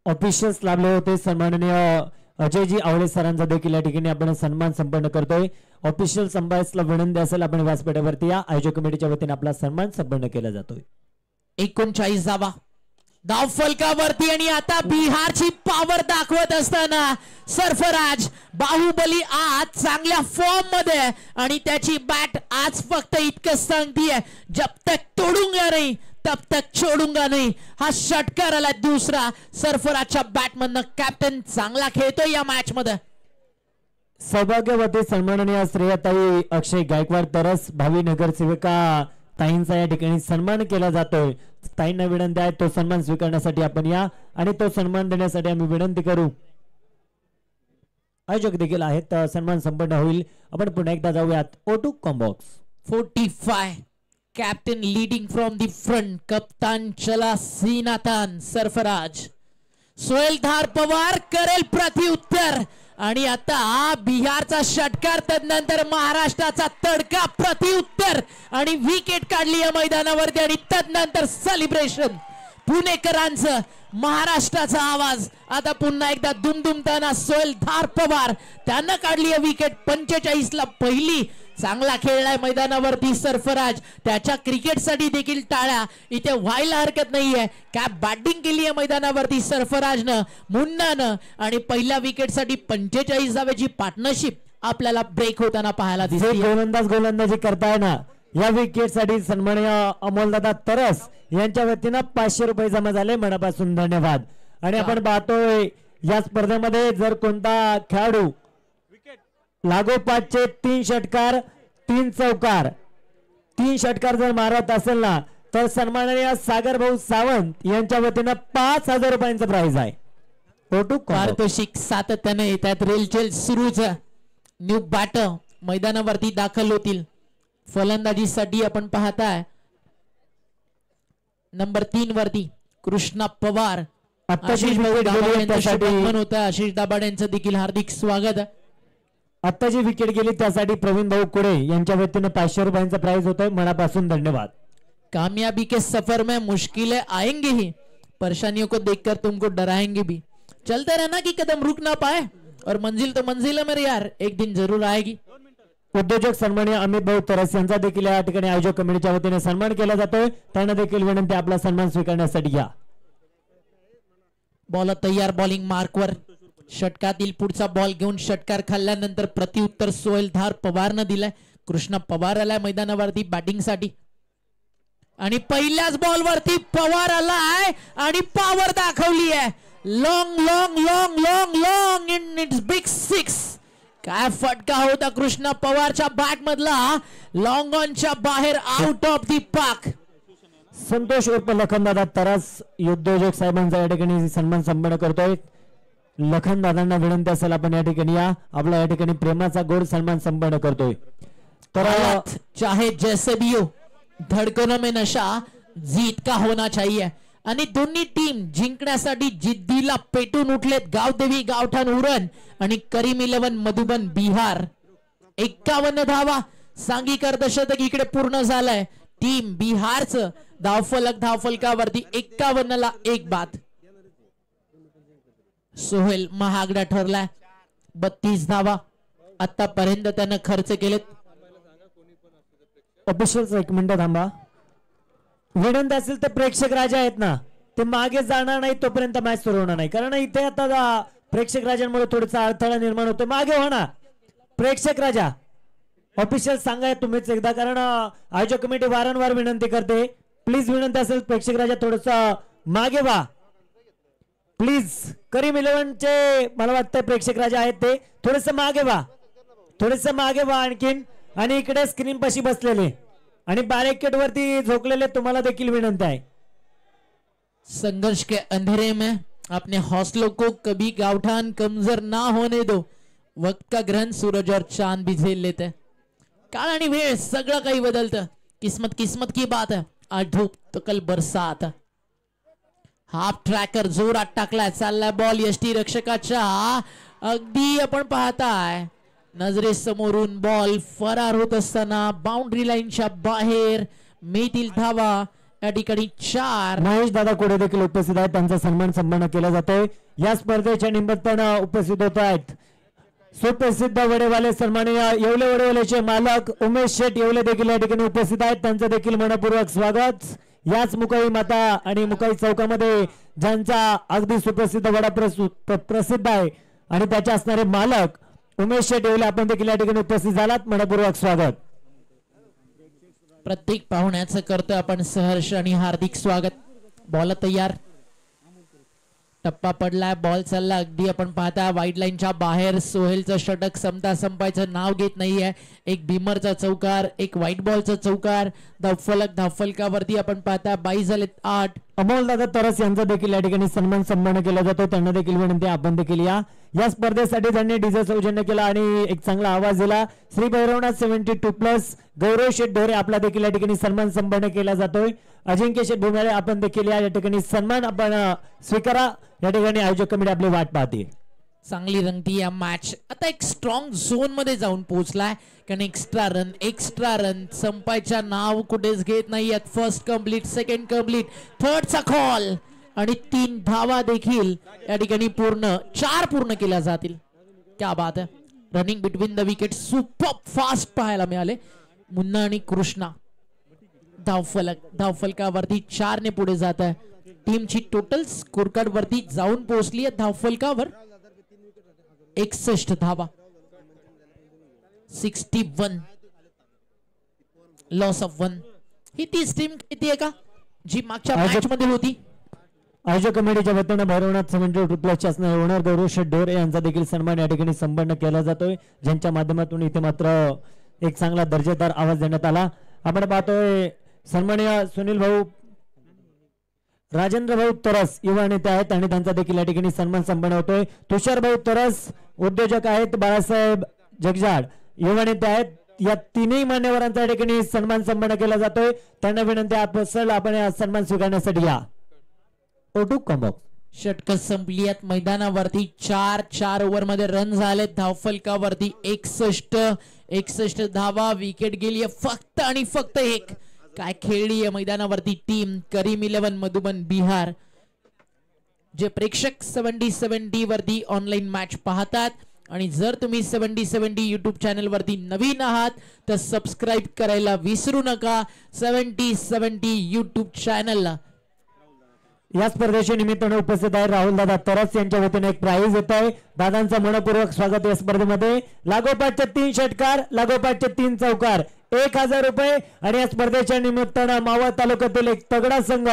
ऑफिशियल्स लाभले होते सन्माननीय अजयजी आवळे सरांचा देखील या ठिकाणी आपण सन्मान संपन्न करतोय. ऑफिशियल संभासला विनंती असेल आपण व्यासपीठावरती या. आयोजक कमिटीच्या वतीने आपला सन्मान संपन्न केला जातोय. 39 धावा धाव फलकावरती आणि आता बिहारची पॉवर दाखवत असताना सरफराज बाहुबली आज चांगल्या फॉर्म मध्ये आणि त्याची बॅट आज फक्त इतकंच सांगतीये, जब तक तोडूंगा नहीं तब तक छोडूंगा नहीं. हा षटकार आला दुसरा सरफराजच्या बॅटमधनं. कॅप्टन चांगला खेळतोय या मॅच मध्ये. सौभाग्यवती सन्माननीय श्रेयताई अक्षय गायकवाड तरस भावी नगरसेविका ताईंचा या ठिकाणी सन्मान केला जातोय. ताईंना विनंती आहे तो सन्मान स्वीकारण्यासाठी आपण या आणि तो सन्मान देण्यासाठी आम्ही विनंती करू. आयोजक देखील आहेत. सन्मान संपन्न होईल. आपण पुन्हा एकदा जाऊयात O2 combox. 45 captain leading from the front. कप्तान चला सीनातान सरफराज. सोहेल धार पवार करेल प्रत्युत्तर आणि आता बिहारचा षटकार, तदनंतर महाराष्ट्राचा तडका प्रत्युत्तर आणि विकेट काढली या मैदानावरती आणि तदनंतर सेलिब्रेशन. पुणेकरांचं, महाराष्ट्राचा आवाज आता पुन्हा एकदा दुमदुमताना सोहेल धार पवार त्यांना काढली विकेट. 45 ला पहिली. चांगला खेळलाय मैदानावरती सरफराज. त्याच्या क्रिकेटसाठी देखील टाळ्या इथे व्हायला हरकत नाहीये. काय बॅटिंग केली आहे मैदानावरती सरफराजनं, मुन्नानं आणि पहिल्या विकेटसाठी 45 धावेची पार्टनरशिप आपल्याला ब्रेक होताना पाहायला दिसते. गोलंदाजी करताय ना या विकेट साठी सन्माननीय अमोलदादा तरस यांच्या वतीनं 500 रुपये जमा झाले. मनापासून धन्यवाद. आणि आपण पाहतोय या स्पर्धेमध्ये जर कोणता खेळाडू लागोपाठचे 3 षटकार 3 चौकार 3 षटकार जर मारत असेल ना तर सन्माननीय सागर भाऊ सावंत यांच्या वतीनं 5000 रुपयांचं प्राइज आहे. पारितोषिक सातत्याने येत आहेत. रेलचेल सुरूच. न्यू बॅटर मैदानावरती दाखल होतील. फलंदाजीसाठी आपण पाहताय नंबर 3 वरती कृष्णा पवार आत्ताची आशिष भाऊ विकेट दाभाडे गेली यांचं त्यासाठी शुभमन होतं. आशिष दाभाडे यांचं देखील हार्दिक स्वागत. आत्ताची विकेट गेली त्यासाठी प्रवीण भाऊ कुडे यांच्या वतीने 500 रुपयांचा प्राइज होतोय. मनापासून धन्यवाद. कामयाबी के सफर में मुश्किलें आएंगी ही, परेशानियों को देखकर तुमको डराएंगे भी. चलते रहना कि कदम रुक ना पाए, और मंजिल तो मंजिल है मेरे यार, एक दिन जरूर आएगी. उद्योजक सन्माननीय अमित भाऊ तरस यांचा देखील या ठिकाणी आयोजक कमिटीच्या वतीने सन्मान केला जातोय. त्यांना देखील विनंती आपला सन्मान स्वीकारण्यासाठी या. बॉल तयार, बॉलिंग मार्कवर. षटकातील पुढचा बॉल घेऊन षटकार खाल्ल्यानंतर प्रत्युत्तर सोहेलधार पवारनं दिलाय. कृष्णा पवार आलाय मैदानावरती बॅटिंगसाठी आणि पहिल्याच बॉल वरती पवार आलाय आणि पॉवर दाखवली आहे. Long long long long long in its big six. काय फटका होता कृष्णा पवारच्या बॅट मधला, लॉंग ऑनच्या बाहेर, आउट ऑफ दी पाक. संतोष उर्फ लखनदादा तरस उद्योजक साहेबांचा या ठिकाणी सन्मान संपन्न करतोय. लखनदादांना विनंती असेल आपण या ठिकाणी या, आपला या ठिकाणी प्रेमाचा गोड सन्मान संपन्न करतोय. तर चाहे जैसे भी हो, धडकनों में नशा जीत का होना चाहिए. आणि दोन्ही टीम जिंकण्यासाठी जिद्दीला पेटून उठलेत. गावदेवी गावठाण उरण आणि करीम 11 मधुबन बिहार. 51 धावा, सांघिक अर्धशतक इकडे पूर्ण झालंय. टीम बिहारचं धावफलकावरती 51 ला 1 बाद. सोहेल महागडा ठरलाय. 32 धावा आतापर्यंत त्यानं खर्च केलेत. ऑफिशियल्स एक मिनिट थांबा. विनंती असेल तर प्रेक्षक राजा आहेत ना, ते मागे जाणार नाही तोपर्यंत मॅच सुरू होणार नाही. कारण इथे आता प्रेक्षक राजांमुळे थोडासा अडथळा निर्माण होतो. मागे व्हा ना प्रेक्षक राजा. ऑफिशियल सांगा तुम्हीच एकदा, कारण आयोजक कमिटी वारंवार विनंती करते. प्लीज विनंती असेल प्रेक्षक राजा थोडस मागे व्हा प्लीज. करीम 11 चे मला वाटतं प्रेक्षक राजा आहेत, ते थोडस मागे व्हा, थोडस मागे व्हा आणखीन. आणि इकडे स्क्रीन पाशी बसलेले आणि बॅरिकेड वरती झोकलेले तुम्हाला देखील विनंती आहे. संघर्ष के अंधेरे में अपने हौसलों को कभी गावठान कमजोर ना होने दो. वक्त का ग्रहण सूरज और चांद भी झेल लेते. काळ आणि वेळ सगळं काही बदलतं. किस्मत की बात है, आज धूप तो कल बरसात. हाफ ट्रॅकर जोरात टाकलाय, चाललाय बॉल यष्टी रक्षकाच्या अगदी आपण पाहताय नजरेसमोरून बॉल फरार होत असताना बाउंड्री लाईनच्या बाहेर. मिळतील धावा या ठिकाणी 4. महेश दादा कोडे देखील उपस्थित आहेत, त्यांचा सन्मान केला जातोय. या स्पर्धेच्या निमित्तानं उपस्थित होत आहेत सुप्रसिद्ध वडेवाले सन्माननीय येवले वडेवालेचे मालक उमेश शेठ येवले देखील या ठिकाणी उपस्थित आहेत. त्यांचं देखील मनपूर्वक स्वागत. याच मुकाई माता आणि मुकाई चौकामध्ये ज्यांचा अगदी सुप्रसिद्ध वडा प्रसिद्ध आहे आणि त्याचे असणारे मालक उमेश शेठ येवले, आपण देखील या ठिकाणी उपस्थित झालात. मनपूर्वक स्वागत. प्रत्येक पाहुण्याचं करतोय आपण सहर्ष आणि हार्दिक स्वागत. बॉल तयार, टप्पा पडलाय, बॉल चालला अगदी आपण पाहता वाईड लाईनच्या बाहेर. सोहेलचं षटक संपायचं नाव घेत नाहीये. एक भीमरचा चौकार, एक व्हाईट बॉलचा चौकार. धावफलकावरती आपण पाहता 22 झालेत 8. अमोल दादा तरस यांचा देखील या ठिकाणी सन्मान केला जातो. त्यांना देखील विनंती आपण देखील या स्पर्धेसाठी त्यांनी डीजे सौजन्य केला आणि एक चांगला आवाज दिला. श्री भैरवनाथ 72+ गौरव शेठ ढोरे आपला देखील या ठिकाणी सन्मान संपन्न केला जातोय. अजिंक्य शेठ भुमारे आपण देखील या ठिकाणी सन्मान आपण स्वीकारा. या ठिकाणी आयोजक कमिटी आपली वाट पाहते. चांगली रंगती या मॅच. आता एक स्ट्रॉंग झोन मध्ये जाऊन पोहोचलाय, कारण एक्स्ट्रा रन संपायच्या नाव कुठेच घेत नाहीयेत. फर्स्ट कंप्लीट, सेकंड कंप्लीट, थर्डचा कॉल आणि 3 धावा देखील या ठिकाणी 4 पूर्ण केल्या जातील. क्या बात आहे. Running between the wicket super fast पाहायला मिळाले. मुन्ना आणि कृष्णा धावफलकावरती 4 ने पुढे जात आहे. टीमची टोटल स्कोर कार्ड वरती जाऊन पोहोचली आहे धावफलकावर 61 धावा. 61 लॉस ऑफ 1. ही तीच टीम किती आहे का जी मागच्या मॅच मध्ये होती. आयोजक कमिटीच्या वतीनं भैरवनाथ 72+ असणारे ओनर गौरव शेठ ढोरे यांचा देखील सन्मान या ठिकाणी संपन्न केला जातोय, ज्यांच्या माध्यमातून इथे मात्र एक चांगला दर्जेदार आवाज देण्यात आला. आपण पाहतोय सन्माननीय सुनील भाऊ राजेंद्र भाऊ तरस युवा नेते आहेत आणि त्यांचा देखील या ठिकाणी सन्मान संपन्न होतोय. तुषार भाऊ तरस उद्योजक आहेत. बाळासाहेब जगजाड युवा नेते आहेत. या तीनही मान्यवरांचा या ठिकाणी सन्मान संपन्न केला जातोय. त्यांना विनंती आपण या सन्मान स्वीकारण्यासाठी या. ओटू कॉम्बॉक्स षटक संपली आहेत मैदानावरती. 4 ओव्हर मध्ये रन झाले धावफलकावरती 61 धावा. विकेट गेली फक्त आणि फक्त एक. काय खेळली आहे मैदानावरती टीम करीम 11 मधुबन बिहार. जे प्रेक्षक 70-70 वरती ऑनलाईन मॅच पाहतात आणि जर तुम्ही 70-70 युट्यूब चॅनल वरती नवीन आहात तर सबस्क्राईब करायला विसरू नका 70-70 युट्यूब चॅनलला. या स्पर्धेच्या निमित्तानं उपस्थित आहे राहुल दादा तरस यांच्या वतीने एक प्राइज येत आहे. दादांचं मनपूर्वक स्वागत या स्पर्धेमध्ये. लागोपाठचे 3 षटकार, लागोपाठचे 3 चौकार, 1000 रुपये. आणि या स्पर्धेच्या निमित्तानं मावळ तालुक्यातील एक तगडा संघ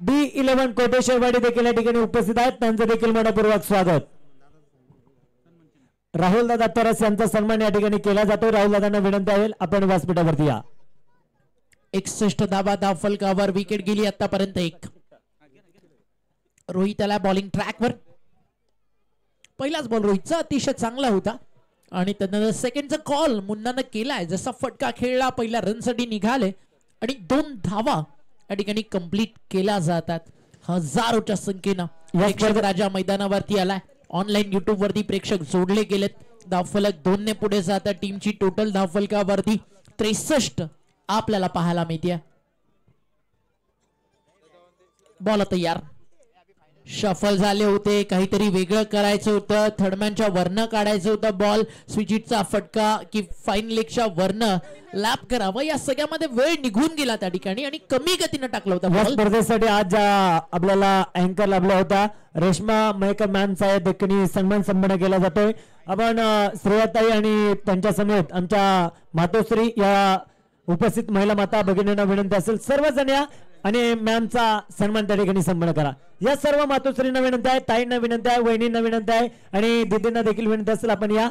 D11 कोटेश्वरवाडी देखील या ठिकाणी उपस्थित आहेत. त्यांचं देखील मनपूर्वक स्वागत. राहुल दादा तरस यांचा सन्मान या ठिकाणी केला जातो. राहुल दादांना विनंती आहे आपण व्यासपीठावरती या. 61 धावा धावफलकावर. विकेट गेली आतापर्यंत एक. रोहित आला बॉलिंग ट्रॅकवर. पहिलाच बॉल रोहितचा अतिशय चांगला होता आणि त्यानंतर सेकंडचा कॉल मुन्नानं केलाय. जसा फटका खेळला पहिल्या रनसाठी निघाले आणि 2 धावा या ठिकाणी कंप्लीट केल्या जातात. हजारोच्या संख्येनं प्रेक्षक राजा मैदानावरती आलाय. ऑनलाईन युट्यूब वरती प्रेक्षक जोडले गेलेत. धावफलक 2 ने पुढे जातात. टीमची टोटल धावफलकावरती 63 आपल्याला पाहायला मिळते. बॉल तयार. शफल झाले होते. काहीतरी वेगळं करायचं होतं. थर्डमॅनच्या वरनं काढायचं होतं. बॉल स्विचिटचा फटका की फाईन लेगच्या वरनं लॅप करावं या सगळ्यामध्ये वेळ निघून गेला त्या ठिकाणी आणि कमी गतीनं टाकला होता. या स्पर्धेसाठी आज आपल्याला अँकर लाभला होता रेश्मा मयकर मॅम साहेब देखील सन्मान केला जातोय. आपण श्रेयाताई आणि त्यांच्या समेत आमच्या मातोश्री या उपस्थित महिला माता भगिनींना विनंती असेल सर्वजण या आणि मॅमचा सन्मान त्या ठिकाणी सन्मान करा. या सर्व मातोश्रींना विनंती आहे, ताईंना विनंती आहे, वहिनींना विनंती आहे आणि दीदींना देखील विनंती असेल आपण या.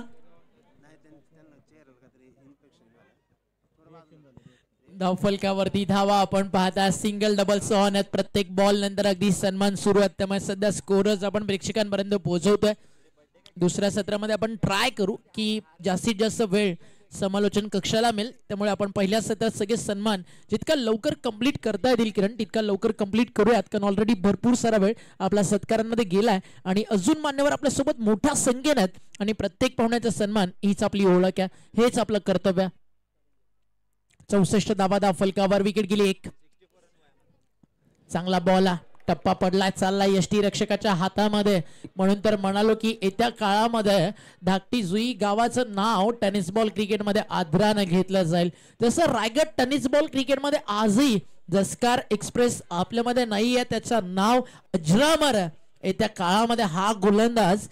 धावफलकावरती धावा आपण पाहता. सिंगल डबल सॉन आहेत प्रत्येक बॉल नंतर. अगदी सन्मान सुरू आहेत. त्यामुळे सध्या स्कोरच आपण प्रेक्षकांपर्यंत पोहोचवतोय. दुसऱ्या सत्रामध्ये आपण ट्राय करू की जास्तीत जास्त वेळ समालोचन कक्षाला मिळेल. त्यामुळे आपण पहिल्या सत्रात सगळे सन्मान जितका लवकर कंप्लीट करता येतील किरण तितका लवकर कंप्लीट करूयात. कारण ऑलरेडी भरपूर सारा वेळ आपला सत्कारांमध्ये गेलाय आणि अजून मान्यवर आपल्यासोबत मोठ्या संख्येने आहेत आणि प्रत्येक पाहुण्याचा सन्मान हीच आपली ओळख आहे, हेच आपलं कर्तव्य. 64 धावा धावफलकावर. विकेट गेली एक. चांगला बॉल टप्पा पडलाय. चाललाय यष्टी रक्षकाच्या हातामध्ये. म्हणून तर म्हणालो की येत्या काळामध्ये धाकटी जुई गावाचं नाव टेनिस बॉल क्रिकेटमध्ये आदरानं घेतलं जाईल. जसं रायगड टेनिस बॉल क्रिकेटमध्ये आजही जस्कार एक्सप्रेस आपल्यामध्ये नाहीये त्याचं नाव अजरामर. येत्या काळामध्ये हा गोलंदाज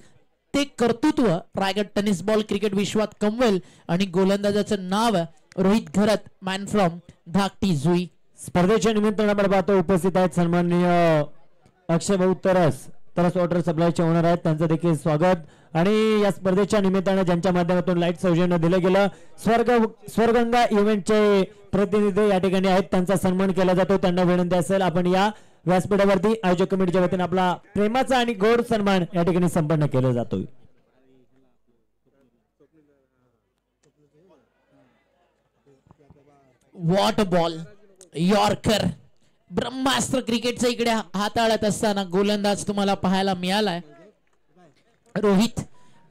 ते कर्तृत्व रायगड टेनिस बॉल क्रिकेट विश्वात कमवेल आणि गोलंदाजाचं नाव रोहित घरत मॅन फ्रॉम धाकटी जुई. स्पर्धेच्या निमित्तानं आपण पाहतो उपस्थित आहेत सन्माननीय अक्षय भाऊ तरस वॉटर सप्लायचे ओनर आहेत. त्यांचं देखील स्वागत. आणि या स्पर्धेच्या निमित्तानं ज्यांच्या माध्यमातून लाईट सौजन्य दिलं गेलं स्वर्गंगा इव्हेंटचे प्रतिनिधी या ठिकाणी आहेत. त्यांचा सन्मान केला जातो. त्यांना विनंती असेल आपण या व्यासपीठावरती आयोजक कमिटीच्या वतीने आपला प्रेमाचा आणि गोड सन्मान या ठिकाणी संपन्न केला जातोय. What ball yorker. ब्रह्मास्त्र क्रिकेटचा इकडे हाताळत असताना गोलंदाज तुम्हाला पाहायला मिळालाय रोहित.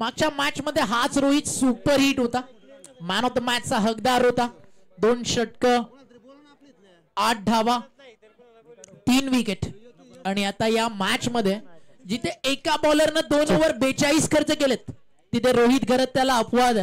मागच्या मॅच मध्ये हाच रोहित सुपर हिट होता. मॅन ऑफ द मॅचचा हकदार होता. 2 षटक 8 धावा 3 विकेट. आणि आता या मॅच मध्ये जिथे एका बॉलरनं 2 ओव्हर 42 खर्च केलेत तिथे रोहित घरत त्याला अपवाद.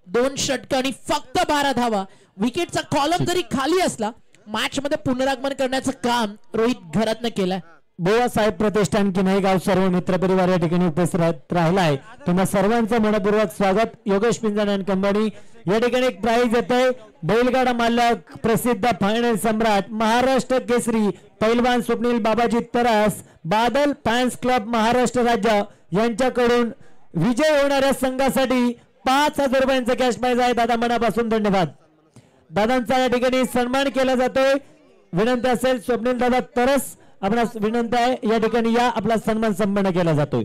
2 षटक आणि फक्त 12 धावा. विकेटचा कॉलम जरी खाली असला मॅच मध्ये पुनरागमन करण्याचं काम रोहित घरातनं केलंय. बोवा साहेब प्रतिष्ठान किनाई गाव सर्व मित्र परिवार या ठिकाणी उपस्थित राहिलाय. तुम्हा सर्वांचं मनपूर्वक स्वागत. योगेश पिंजण अँड कंपनी या ठिकाणी एक प्राइज येतंय. बैलगाडा मालक प्रसिद्ध फायनल सम्राट महाराष्ट्र केसरी पैलवान स्वप्नील बाबाजी तरस बादल फॅन्स क्लब महाराष्ट्र राज्य यांच्याकडून विजय होणाऱ्या संघासाठी 5000 रुपयांचा कॅश प्राइज आहे. दादा मनापासून धन्यवाद. दादांचा या ठिकाणी सन्मान केला जातोय. विनंती असेल स्वप्नील दादा तरस आपणास विनंती आहे या ठिकाणी या आपला सन्मान संपन्न केला जातोय.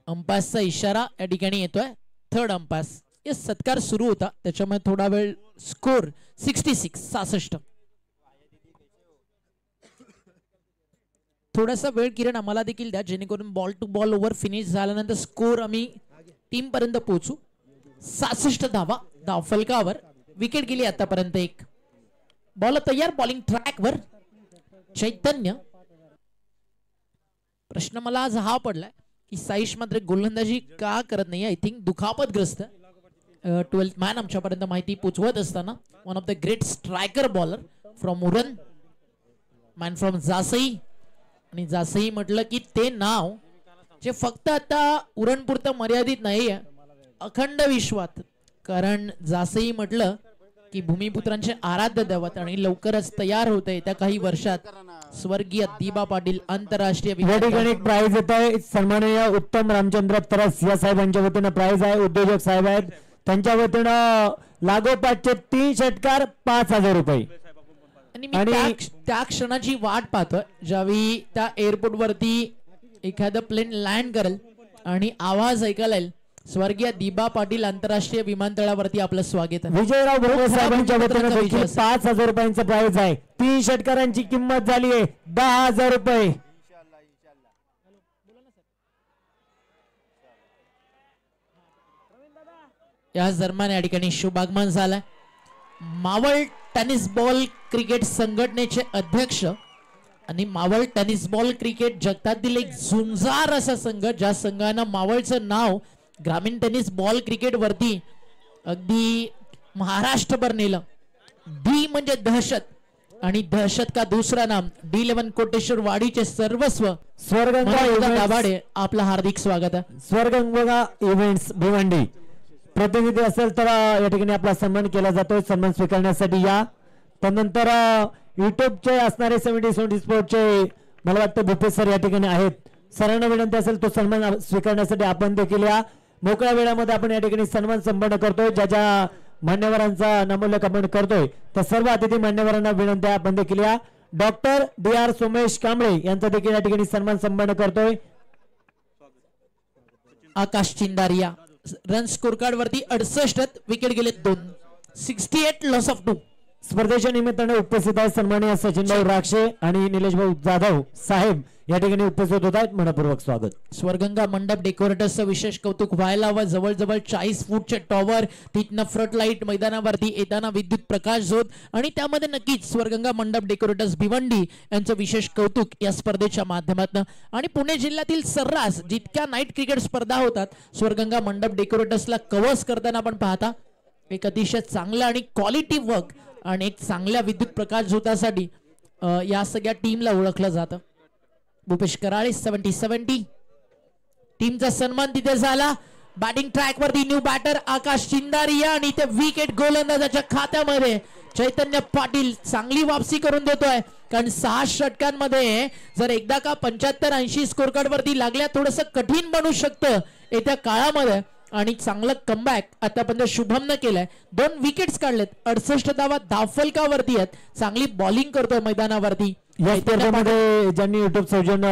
अंपायरचा इशारा या ठिकाणी येतोय. Third umpire. सत्कार सुरू होता त्याच्यामुळे थोडा वेळ स्कोर 66. थोडासा वेळ किरण आम्हाला देखील द्या जेणेकरून ball to ball over finish झाल्यानंतर स्कोर आम्ही टीम पर्यंत पोहोचू. 66 धावा धावफलकावर. विकेट गेली आतापर्यंत एक. बॉल तयार बॉलिंग ट्रॅकवर चैतन्य. प्रश्न मला आज हा पडलाय की साईश मात्र गोलंदाजी का करत नाही. I think दुखापतग्रस्त. 12th मॅन आमच्यापर्यंत माहिती पोचवत असताना one of the great striker bowler from Uran, man from Jasai. आणि जासई म्हटलं की ते नाव जे फक्त आता उरणपुरतं मर्यादित नाहीये, अखंड विश्वात. कारण जासई म्हटलं की भूमिपुत्रांचे आराध्य दैवत आणि लवकरच तयार होत आहे त्या काही वर्षात स्वर्गीय दिबा पाटील आंतरराष्ट्रीय प्राइज येत आहे. सन्माननीय उत्तम रामचंद्र तरस या साहेबांच्या वतीनं प्राइज आहे. उद्योजक साहेब आहेत त्यांच्या वतीनं लागोपाठचे 3 षटकार 5,000 रुपये. आणि मी त्या क्षणाची वाट पाहतोय ज्यावेळी त्या एअरपोर्ट वरती एखादं प्लेन लँड करेल आणि आवाज ऐकायला येईल स्वर्गीय दिबा पाटील आंतरराष्ट्रीय विमानतळावरती आपलं स्वागत आहे. विजयराव भोंगळे साहेबांच्या वतीनं देखील 5,000 रुपयांचा प्राइज आहे. 3 षटकारांची किंमत झाली आहे 10,000 रुपये. याच दरम्यान या ठिकाणी शुभागमन झालंय. मावळ टेनिस बॉल क्रिकेट संघटनेचे अध्यक्ष आणि मावळ टेनिस बॉल क्रिकेट जगतातील एक झुंजार असा संघ ज्या संघानं मावळचं नाव ग्रामीण टेनिस बॉल क्रिकेट वरती अगदी महाराष्ट्रभर नेलं. डी म्हणजे दहशत आणि दहशत का दुसरा नाम D11 कोटेश्वर वाडीचे सर्वस्व स्वर्गंगा दाभाडे आपलं हार्दिक स्वागत आहे. स्वर्गंगा इव्हेंट्स भिवंडी प्रतिनिधी असेल तर या ठिकाणी आपला सन्मान केला जातोय. सन्मान स्वीकारण्यासाठी या. त्यानंतर युट्यूबचे असणारे 70 स्पोर्टचे मला वाटतं भूपेश सर या ठिकाणी आहेत. सरांना विनंती असेल तो सन्मान स्वीकारण्यासाठी आपण देखील या. मोकळ्या वेळामध्ये आपण या ठिकाणी सन्मान संपन्न करतोय. ज्या ज्या मान्यवरांचा नामोल्लेख आपण करतोय त्या सर्व अतिथी मान्यवरांना विनंती आहे आपण देखील या. डॉक्टर DR सोमेश कांबळे यांचा देखील या ठिकाणी सन्मान संपन्न करतोय. आकाश चिंदारिया रन स्कोर कार्ड वरती 68. विकेट गेले 2. 68 लॉस ऑफ 2. स्पर्धेच्या निमित्ताने उपस्थित आहेत सन्माननीय सचिनभाऊ राक्षे आणि निलेशभाऊ जाधव साहेब या ठिकाणी उपस्थित होत आहेत. मनपूर्वक स्वागत. स्वर्गंगा मंडप डेकोरेटर्सचं विशेष कौतुक व्हायला हवं. जवळजवळ 40 फूटचे टॉवर, तिथनं फ्रंट लाईट, मैदानावरती येताना विद्युत प्रकाश झोत आणि त्यामध्ये नक्कीच स्वर्गंगा मंडप डेकोरेटर्स भिवंडी यांचं विशेष कौतुक या स्पर्धेच्या माध्यमातून. आणि पुणे जिल्ह्यातील सर्रास जितक्या नाईट क्रिकेट स्पर्धा होतात स्वर्गंगा मंडप डेकोरेटर्सला कव्हर्स करताना आपण पाहता एक अतिशय चांगलं आणि क्वालिटी वर्क आणि एक चांगल्या विद्युत प्रकाश झोतासाठी या सगळ्या टीमला ओळखलं जातं. भूपेश कराळे 70 टीमचा सन्मान तिथे झाला. बॅटिंग ट्रॅक वरती न्यू बॅटर आकाश चिंदारिया आणि ते विकेट गोलंदाजाच्या खात्यामध्ये चैतन्य पाटील चांगली वापसी करून देतोय. कारण 6 षटकांमध्ये जर एकदा का 75-80 स्कोर कार्ड वरती लागल्या थोडस कठीण बनू शकतं येत्या काळामध्ये. आणि चांगलं कमबॅक आतापर्यंत शुभमनं केलंय. 2 विकेट्स काढलेत. 68 धावा धावफलकावरती आहेत. चांगली बॉलिंग करतोय मैदानावरती. या स्पर्धेमध्ये ज्यांनी युट्यूब सौजन्य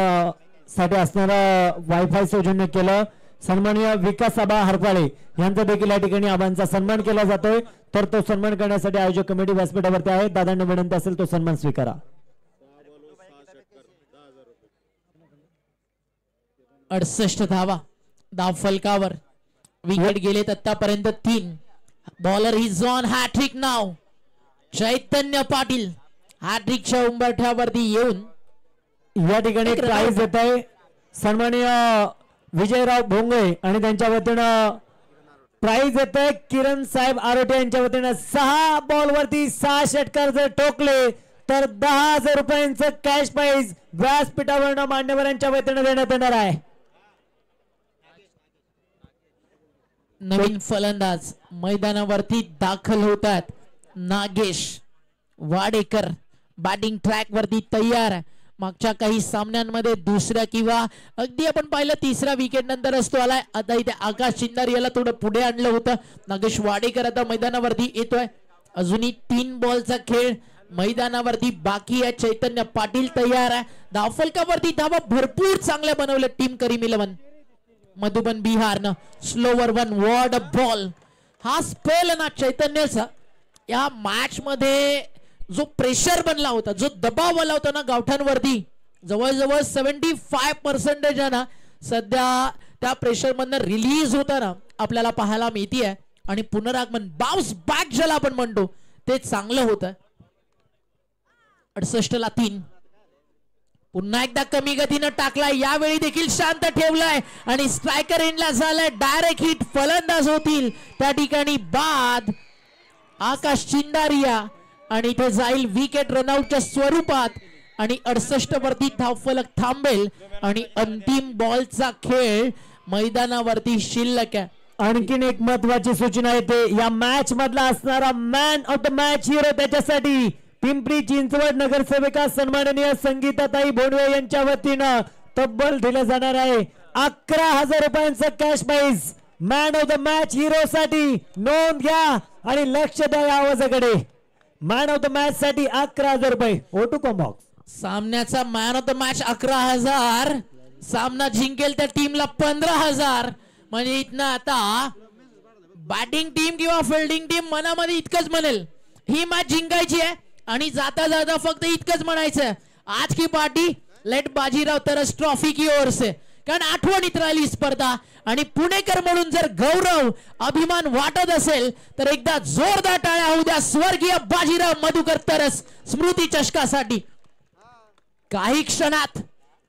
साठी असणारं वायफाय सौजन्य केलं सन्माननीय विकास आबा हरपाळे यांचा देखील या ठिकाणी आबांचा सन्मान केला जातोय. तर तो सन्मान करण्यासाठी आयोजक कमिटी व्यासपीठावरती आहे. दादांना विनंती असेल तो सन्मान स्वीकारा. 68 धावा धावफलकावर. विकेट गेलेत आतापर्यंत 3. बॉलर इज ऑन हॅट्रिक नाव. चैतन्य पाटील हॅट्रिकच्या उंबरठ्यावरती येऊन या ठिकाणी प्राइज येत आहे सन्माननीय विजयराव भोंगळे आणि त्यांच्या वतीनं प्राइज येत आहे किरण साहेब आरोटे यांच्या वतीनं. 6 बॉल वरती 6 षटकार जर ठोकले तर 10,000 रुपयांचं कॅश प्राइज व्यासपीठावरनं मान्यवरांच्या वतीनं देण्यात येणार आहे. नवीन फलंदाज मैदानावरती दाखल होतात. नागेश वाडेकर बॅटिंग ट्रॅक वरती तयार. मागच्या काही सामन्यांमध्ये दुसऱ्या किंवा अगदी आपण पाहिलं 3ऱ्या विकेट नंतर असतो आलाय. आता इथे आकाश चिंदारियाला थोडं पुढे आणलं होतं. नागेश वाडेकर आता मैदानावरती येतोय. अजूनही 3 बॉलचा खेळ मैदानावरती बाकी आहे. चैतन्य पाटील तयार आहे. धावफलकावरती धावा भरपूर चांगल्या बनवल्या टीम करीम 11 मधुबन बिहारनं. Slower 1 ward ball. हा स्पेल ना चैतन्याचा या मॅच मध्ये जो प्रेशर बनला होता, जो दबाव आला होता ना गावठांवरती, जवळजवळ 75% आहे ना सध्या त्या प्रेशर मधनं रिलीज होताना आपल्याला पाहायला मिळतीये. आणि पुनरागमन बाउन्स बॅक ज्याला आपण म्हणतो ते चांगलं होतं. 68-3 पुन्हा एकदा कमी गतीनं टाकलाय, यावेळी देखील शांत ठेवलाय आणि स्ट्रायकर एंडला झालाय. डायरेक्ट हिट फलंदाज होतील त्या ठिकाणी बाद. आकाश चिंदारिया आणि इथे जाईल विकेट रनआउटच्या स्वरूपात आणि 68 वरती धावफलक थांबेल आणि अंतिम बॉलचा खेळ मैदानावरती शिल्लक आहे. आणखीन एक महत्वाची सूचना येते, या मॅच मधला असणारा man of the match hero त्याच्यासाठी पिंपरी चिंचवड नगरसेविका सन्माननीय संगीताताई भोंडवे यांच्या वतीनं तब्बल दिलं जाणार आहे 11,000 रुपयांचं cash prize. Man of the match hero साठी नोंद घ्या आणि लक्ष द्या या आवाजाकडे. मॅन ऑफ द मॅच साठी 11,000 रुपये. O two combox. सामन्याचा मॅन ऑफ द मॅच 11,000, सामना जिंकेल त्या टीमला 15,000. म्हणजे इथनं आता बॅटिंग टीम किंवा फिल्डिंग टीम मनामध्ये इतकंच म्हणेल ही मॅच जिंकायची आहे आणि जाता जाता फक्त इतकंच म्हणायचं, आज की पार्टी लेट बाजीराव तरस ट्रॉफी की ओर से. कारण आठवणीत राहिली स्पर्धा आणि पुणेकर म्हणून जर गौरव अभिमान वाटत असेल तर एकदा जोरदार टाळ्या होऊ द्या स्वर्गीय बाजीराव मधुकर तरस स्मृती चषकासाठी. काही क्षणात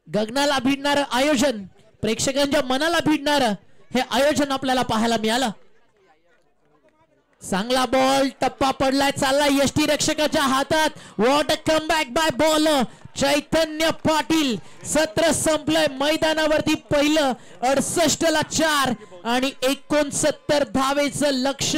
गगनाला भिडणारं आयोजन, प्रेक्षकांच्या मनाला भिडणारं हे आयोजन आपल्याला पाहायला मिळालं. चांगला बॉल, टप्पा पडलाय, चाललाय यष्टी रक्षकाच्या हातात. What a comeback by bowler Chaitanya Patil. सत्र संपलंय, मैदानावरती पहिलं 68ला 4 आणि 69 धावेचं लक्ष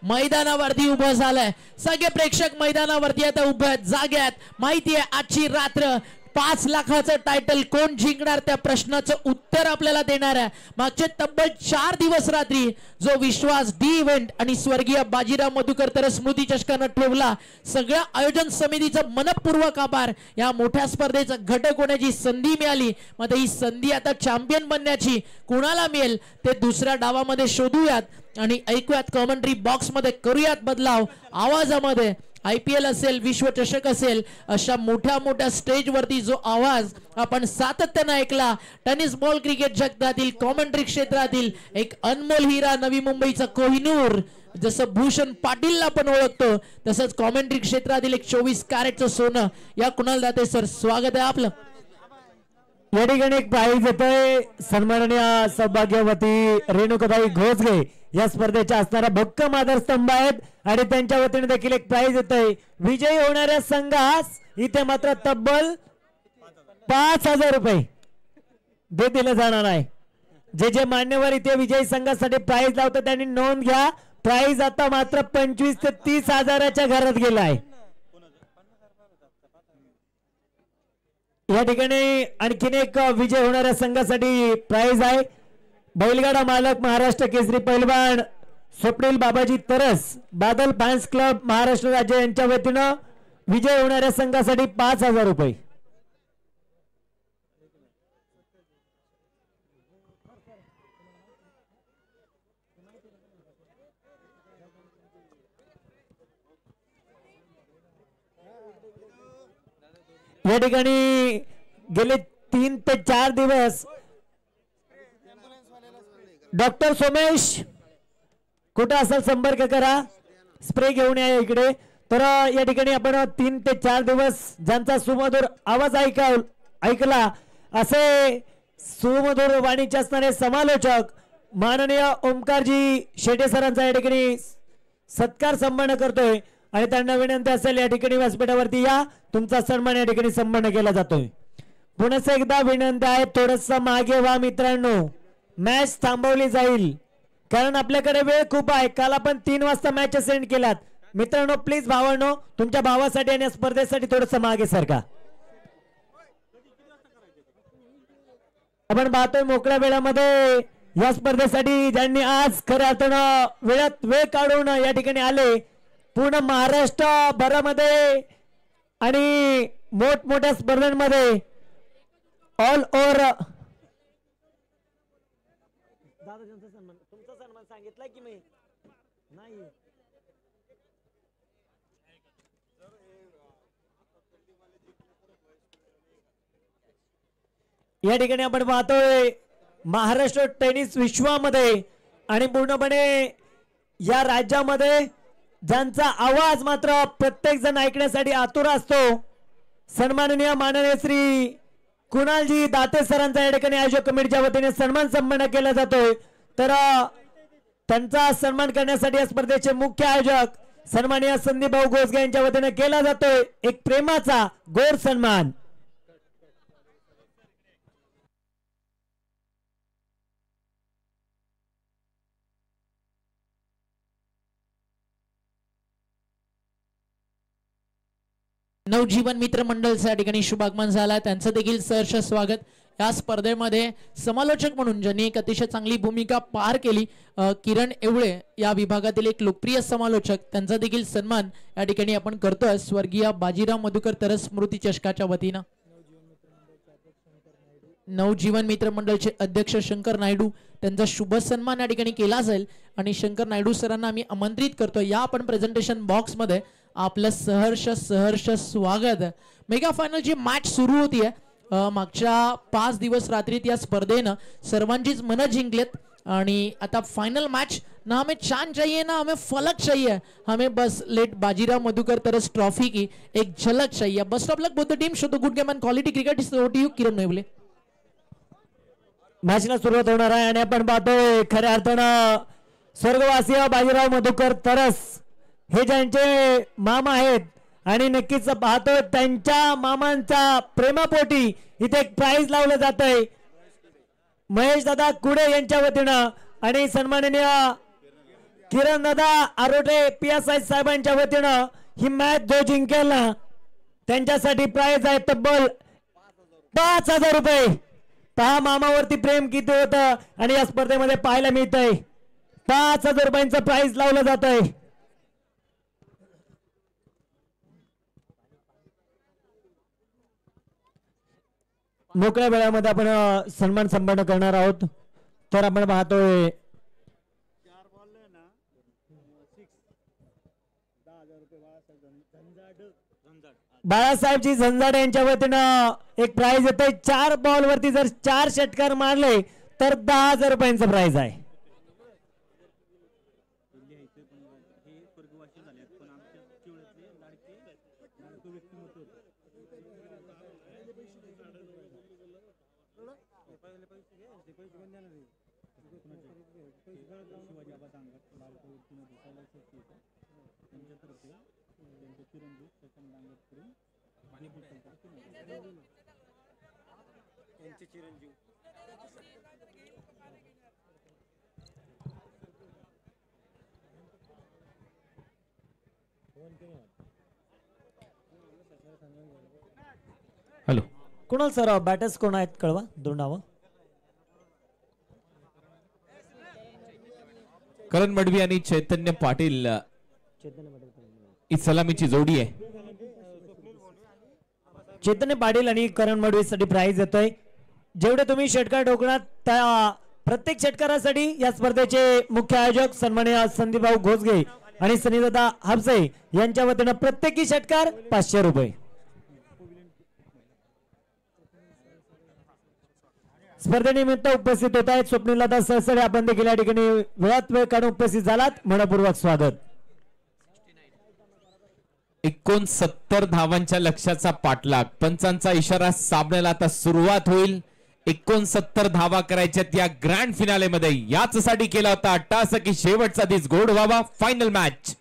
मैदानावरती उभं झालंय. सगळे प्रेक्षक मैदानावरती आता उभे आहेत, जागे आहेत. माहिती आहे आजची रात्र 5 लाखाचं टायटल कोण जिंकणार त्या प्रश्नाचं उत्तर आपल्याला देणार आहे. मागचे तब्बल 4 दिवस रात्री जो विश्वास डी इव्हेंट आणि स्वर्गीय बाजीराव मधुकर तरस स्मृती चषकानं ठेवला, सगळ्या आयोजन समितीचं मनपूर्वक आभार. या मोठ्या स्पर्धेचं घटक होण्याची संधी मिळाली, मग ही संधी आता चॅम्पियन बनण्याची कुणाला मिळेल ते दुसऱ्या डावामध्ये शोधूयात आणि ऐकूयात. कॉमेंट्री बॉक्स मध्ये करूयात बदलाव आवाजामध्ये. IPL असेल, विश्वचषक असेल, अशा मोठ्या मोठ्या स्टेजवरती जो आवाज आपण सातत्याने ऐकला, टेनिस बॉल क्रिकेट जगतातील कॉमेंट्री क्षेत्रातील एक अनमोल हिरा, नवी मुंबईचा कोहिनूर, जसं भूषण पाटीलला आपण ओळखतो तसंच कॉमेंट्री क्षेत्रातील एक 24 कॅरेटचं सोनं. या कुणाल दाते सर, स्वागत आहे आपलं. या ठिकाणी एक प्राइज येतोय सन्माननीय सौभाग्यवती रेणुकाताई घोसगे या स्पर्धेच्या असणारा भक्कम आधारस्तंभ आहेत आणि त्यांच्या वतीने देखील एक प्राइज येतोय. विजयी होणाऱ्या संघास इथे मात्र तब्बल 5,000 रुपये दिले जाणार आहे. जे जे मान्यवर इथे विजयी संघासाठी प्राइज लावतात त्यांनी नोंद घ्या. प्राइज आता मात्र 25 ते 30 हजाराच्या घरात गेला आहे. या ठिकाणी आणखीन एक विजय होणाऱ्या संघासाठी प्राइज आहे. बैलगाडा मालक महाराष्ट्र केसरी पैलवान स्वप्नील बाबाजी तरस, बादल फॅन्स क्लब महाराष्ट्र राज्य यांच्या वतीनं विजय होणाऱ्या संघासाठी 5,000 रुपये. या ठिकाणी गेले 3 ते 4 दिवस डॉक्टर सोमेश कुठे असेल संपर्क करा, स्प्रे घेऊन या इकडे. तर या ठिकाणी आपण 3 ते 4 दिवस ज्यांचा सुमधुर आवाज ऐकला असे सुमधुर वाणीचे असणारे समालोचक माननीय ओमकारजी शेटे सरांचा या ठिकाणी सत्कार सन्मान करतोय आणि त्यांना विनंती असेल या ठिकाणी व्यासपीठावरती या, तुमचा सन्मान या ठिकाणी सन्मान केला जातोय. पुन्हा एकदा विनंती आहे, थोडस मागे व्हा मित्रांनो, मॅच थांबवली जाईल कारण आपल्याकडे वेळ खूप आहे. काल आपण 3 वाजता मॅच सेंड केल्यात. मित्रांनो प्लीज भावांनो, तुमच्या भावासाठी आणि स्पर्धेसाठी थोडस मागे सरका. आपण पाहतोय मोकळ्या वेळामध्ये या स्पर्धेसाठी ज्यांनी आज खऱ्या अर्थानं वेळात वेळ काढून या ठिकाणी आले, पूर्ण महाराष्ट्र भरामध्ये आणि मोठमोठ्या स्पर्धांमध्ये ऑल ओव्हर. तुमचा सन्मान सांगितला की मी नाही या ठिकाणी आपण पाहतोय महाराष्ट्र टेनिस विश्वामध्ये आणि पूर्णपणे या राज्यामध्ये ज्यांचा आवाज मात्र प्रत्येक जण ऐकण्यासाठी आतुर असतो, सन्माननीय माननीय श्री कुणालजी दाते सरांचा या ठिकाणी आयोजक कमिटीच्या वतीने सन्मान केला जातोय। तर त्यांचा सन्मान करण्यासाठी या स्पर्धेचे मुख्य आयोजक सन्माननीय संदीप भाऊ घोसगे यांच्या वतीने केला जातोय एक प्रेमाचा गोड सन्मान। नवजीवन मित्र मंडळाच्या या ठिकाणी शुभागमन झाला, त्यांचं देखील सहर्ष स्वागत। या स्पर्धेमध्ये समालोचक म्हणून ज्यांनी एक अतिशय चांगली भूमिका पार केली किरण एवळे या विभागातील एक लोकप्रिय समालोचक, त्यांचा देखील सन्मान या ठिकाणी आपण करतोय स्वर्गीय बाजीराव मधुकर तरस स्मृती चषकाच्या वतीनं। नवजीवन मित्र मंडळाचे अध्यक्ष शंकर नायडू त्यांचा शुभ सन्मान या ठिकाणी केला जाईल आणि शंकर नायडू सरांना आम्ही आमंत्रित करतो या आपण प्रेझेंटेशन बॉक्स मध्ये आपलं सहर्ष स्वागत। मेगा फायनल जी मॅच सुरू होतीये मागच्या 5 दिवस रात्रीत या स्पर्धेनं सर्वांचीच मनं जिंकलेत आणि आता फाइनल मैच ना हमें चांद चाहिए ना हमें फलक चाहिए, हमें बस लेट बाजीराव मधुकर तरस ट्रॉफी की एक झलक चाहिए। Best of luck both the team, show the good game and quality cricket is over to you Kiran Nevle. मॅचला सुरुवात होणार आहे आणि आपण पाहतोय खऱ्या अर्थानं स्वर्गवासी बाजीराव मधुकर तरस हे ज्यांचे मामा आहेत आणि नक्कीच पाहतोय त्यांच्या मामांच्या प्रेमापोटी इथे एक प्राइज लावलं जातंय महेश दादा कुडे यांच्या वतीनं आणि सन्माननीय किरण दादा आरोटे PSI साहेबांच्या वतीनं ही मॅच जो जिंकेल ना त्यांच्यासाठी प्राइज आहे तब्बल 5000 रुपये। पहा मामावरती प्रेम किती होतं आणि या स्पर्धेमध्ये पाहायला मिळतंय 5000 रुपयांचं प्राइज लावलं जातंय। मोकळ्या वेळामध्ये आपण सन्मान संपन्न करणार आहोत। तर आपण पाहतोय बाळासाहेबजी झंजाड यांच्या वतीनं एक प्राइज येते। 4 बॉल वरती जर 4 षटकार मारले तर 10,000 रुपयांचं प्राइज आहे। हॅलो कुणाल सर बॅटर्स कोण आहेत कळवा, 2 नावं। करण मडवी आणि चैतन्य पाटील ही सलामीची जोडी आहे। चैतन्य पाटील आणि करण मडवीसाठी प्राइज येतोय। जेवढे तुम्ही षटकार ठोकणार त्या प्रत्येक षटकारासाठी या स्पर्धेचे मुख्य आयोजक सन्माननीय संदीप भाऊ घोसगे आणि सनीदादा हापसे यांच्या वतीनं प्रत्येकी षटकार 500 रुपये। स्पर्धेनिमित्त उपस्थित होत आहेत स्वप्नीलदादा सहसडे, आपण देखील या ठिकाणी वेळात वेळ काढून उपस्थित झालात, मनपूर्वक स्वागत। 69 धावांच्या लक्ष्याचा पाठलाग, पंचांचा इशारा साबण्याला आता सुरुवात होईल। 69 धावा करायच्यात या ग्रँड फिनाले मध्ये, याच साठी केला होता अट्टास की शेवटचा दिस गोड व्हावा। फायनल मॅच,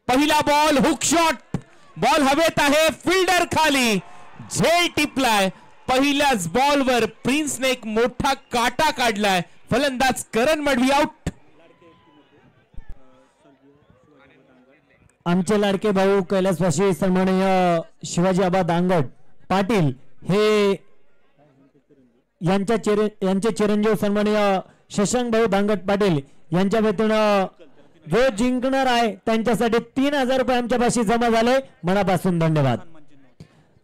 पहिला बॉल हुक शॉट, बॉल हवेत आहे, फिल्डर खाली, झेल टिपलाय। पहिल्याच बॉलवर प्रिन्सने एक मोठा काटा काढलाय, फलंदाज करण मडवी आउट। आमचे लाडके भाऊ कैलासवासी सन्माननीय शिवाजी आबा दांगट पाटील हे यांचे चिरंजीव सन्माननीय शशांक भाऊ दांगट पाटील यांच्या वतीनं जो जिंकणार आहे त्यांच्यासाठी 3000 रुपये आमच्या पाशी जमा झाले, मनापासून धन्यवाद।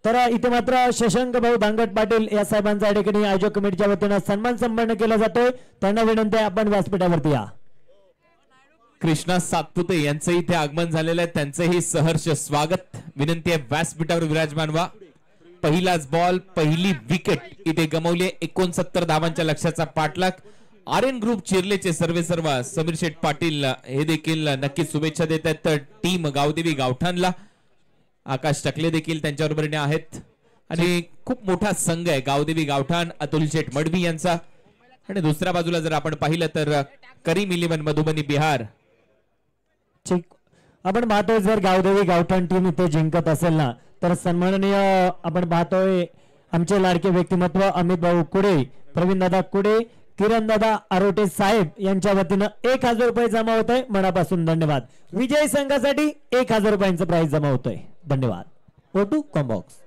तर इथे मात्र शशांक भाऊ दांगट पाटील या साहेबांचा या ठिकाणी आयोजक कमिटीच्या वतीनं सन्मान संपन्न केला जातोय। त्यांना विनंती आहे आपण व्यासपीठावरती या। कृष्णा सातपुते यांचं इथे आगमन झालेलं आहे, त्यांचंही सहर्ष स्वागत। विनंती आहे व्यासपीठावर विराजमान व्हा। पहिलाच बॉल पहिली विकेट इथे गमावली. 69 धावांच्या लक्ष्याचा पाठलाग. आर्यन ग्रुप चिरलेचे सर्व समीर शेठ पाटील हे देखील नक्कीच शुभेच्छा देत आहेत. तर टीम गावदेवी गावठाणला आकाश टकले देखील त्यांच्याबरोबर आहेत आणि खूप मोठा संघ आहे गावदेवी गावठाण अतुल शेठ मडवी यांचा. आणि दुसऱ्या बाजूला जर आपण पाहिलं तर करीम 11 मधुबनी बिहार. ठीक, आपण पाहतोय जर गावदेवी गावठाण टीम इथे जिंकत असेल ना तर सन्माननीय आपण पाहतोय आमचे लाडके व्यक्तिमत्व अमित भाऊ कुडे, प्रवीण दादा कुडे, किरण दादा आरोटे साहेब यांच्या वतीनं 1000 रुपये जमा होत आहे. मनापासून धन्यवाद. विजय संघासाठी 1000 रुपयांचं प्राइज जमा होतोय. धन्यवाद. फोटो कॉम्बॉक्स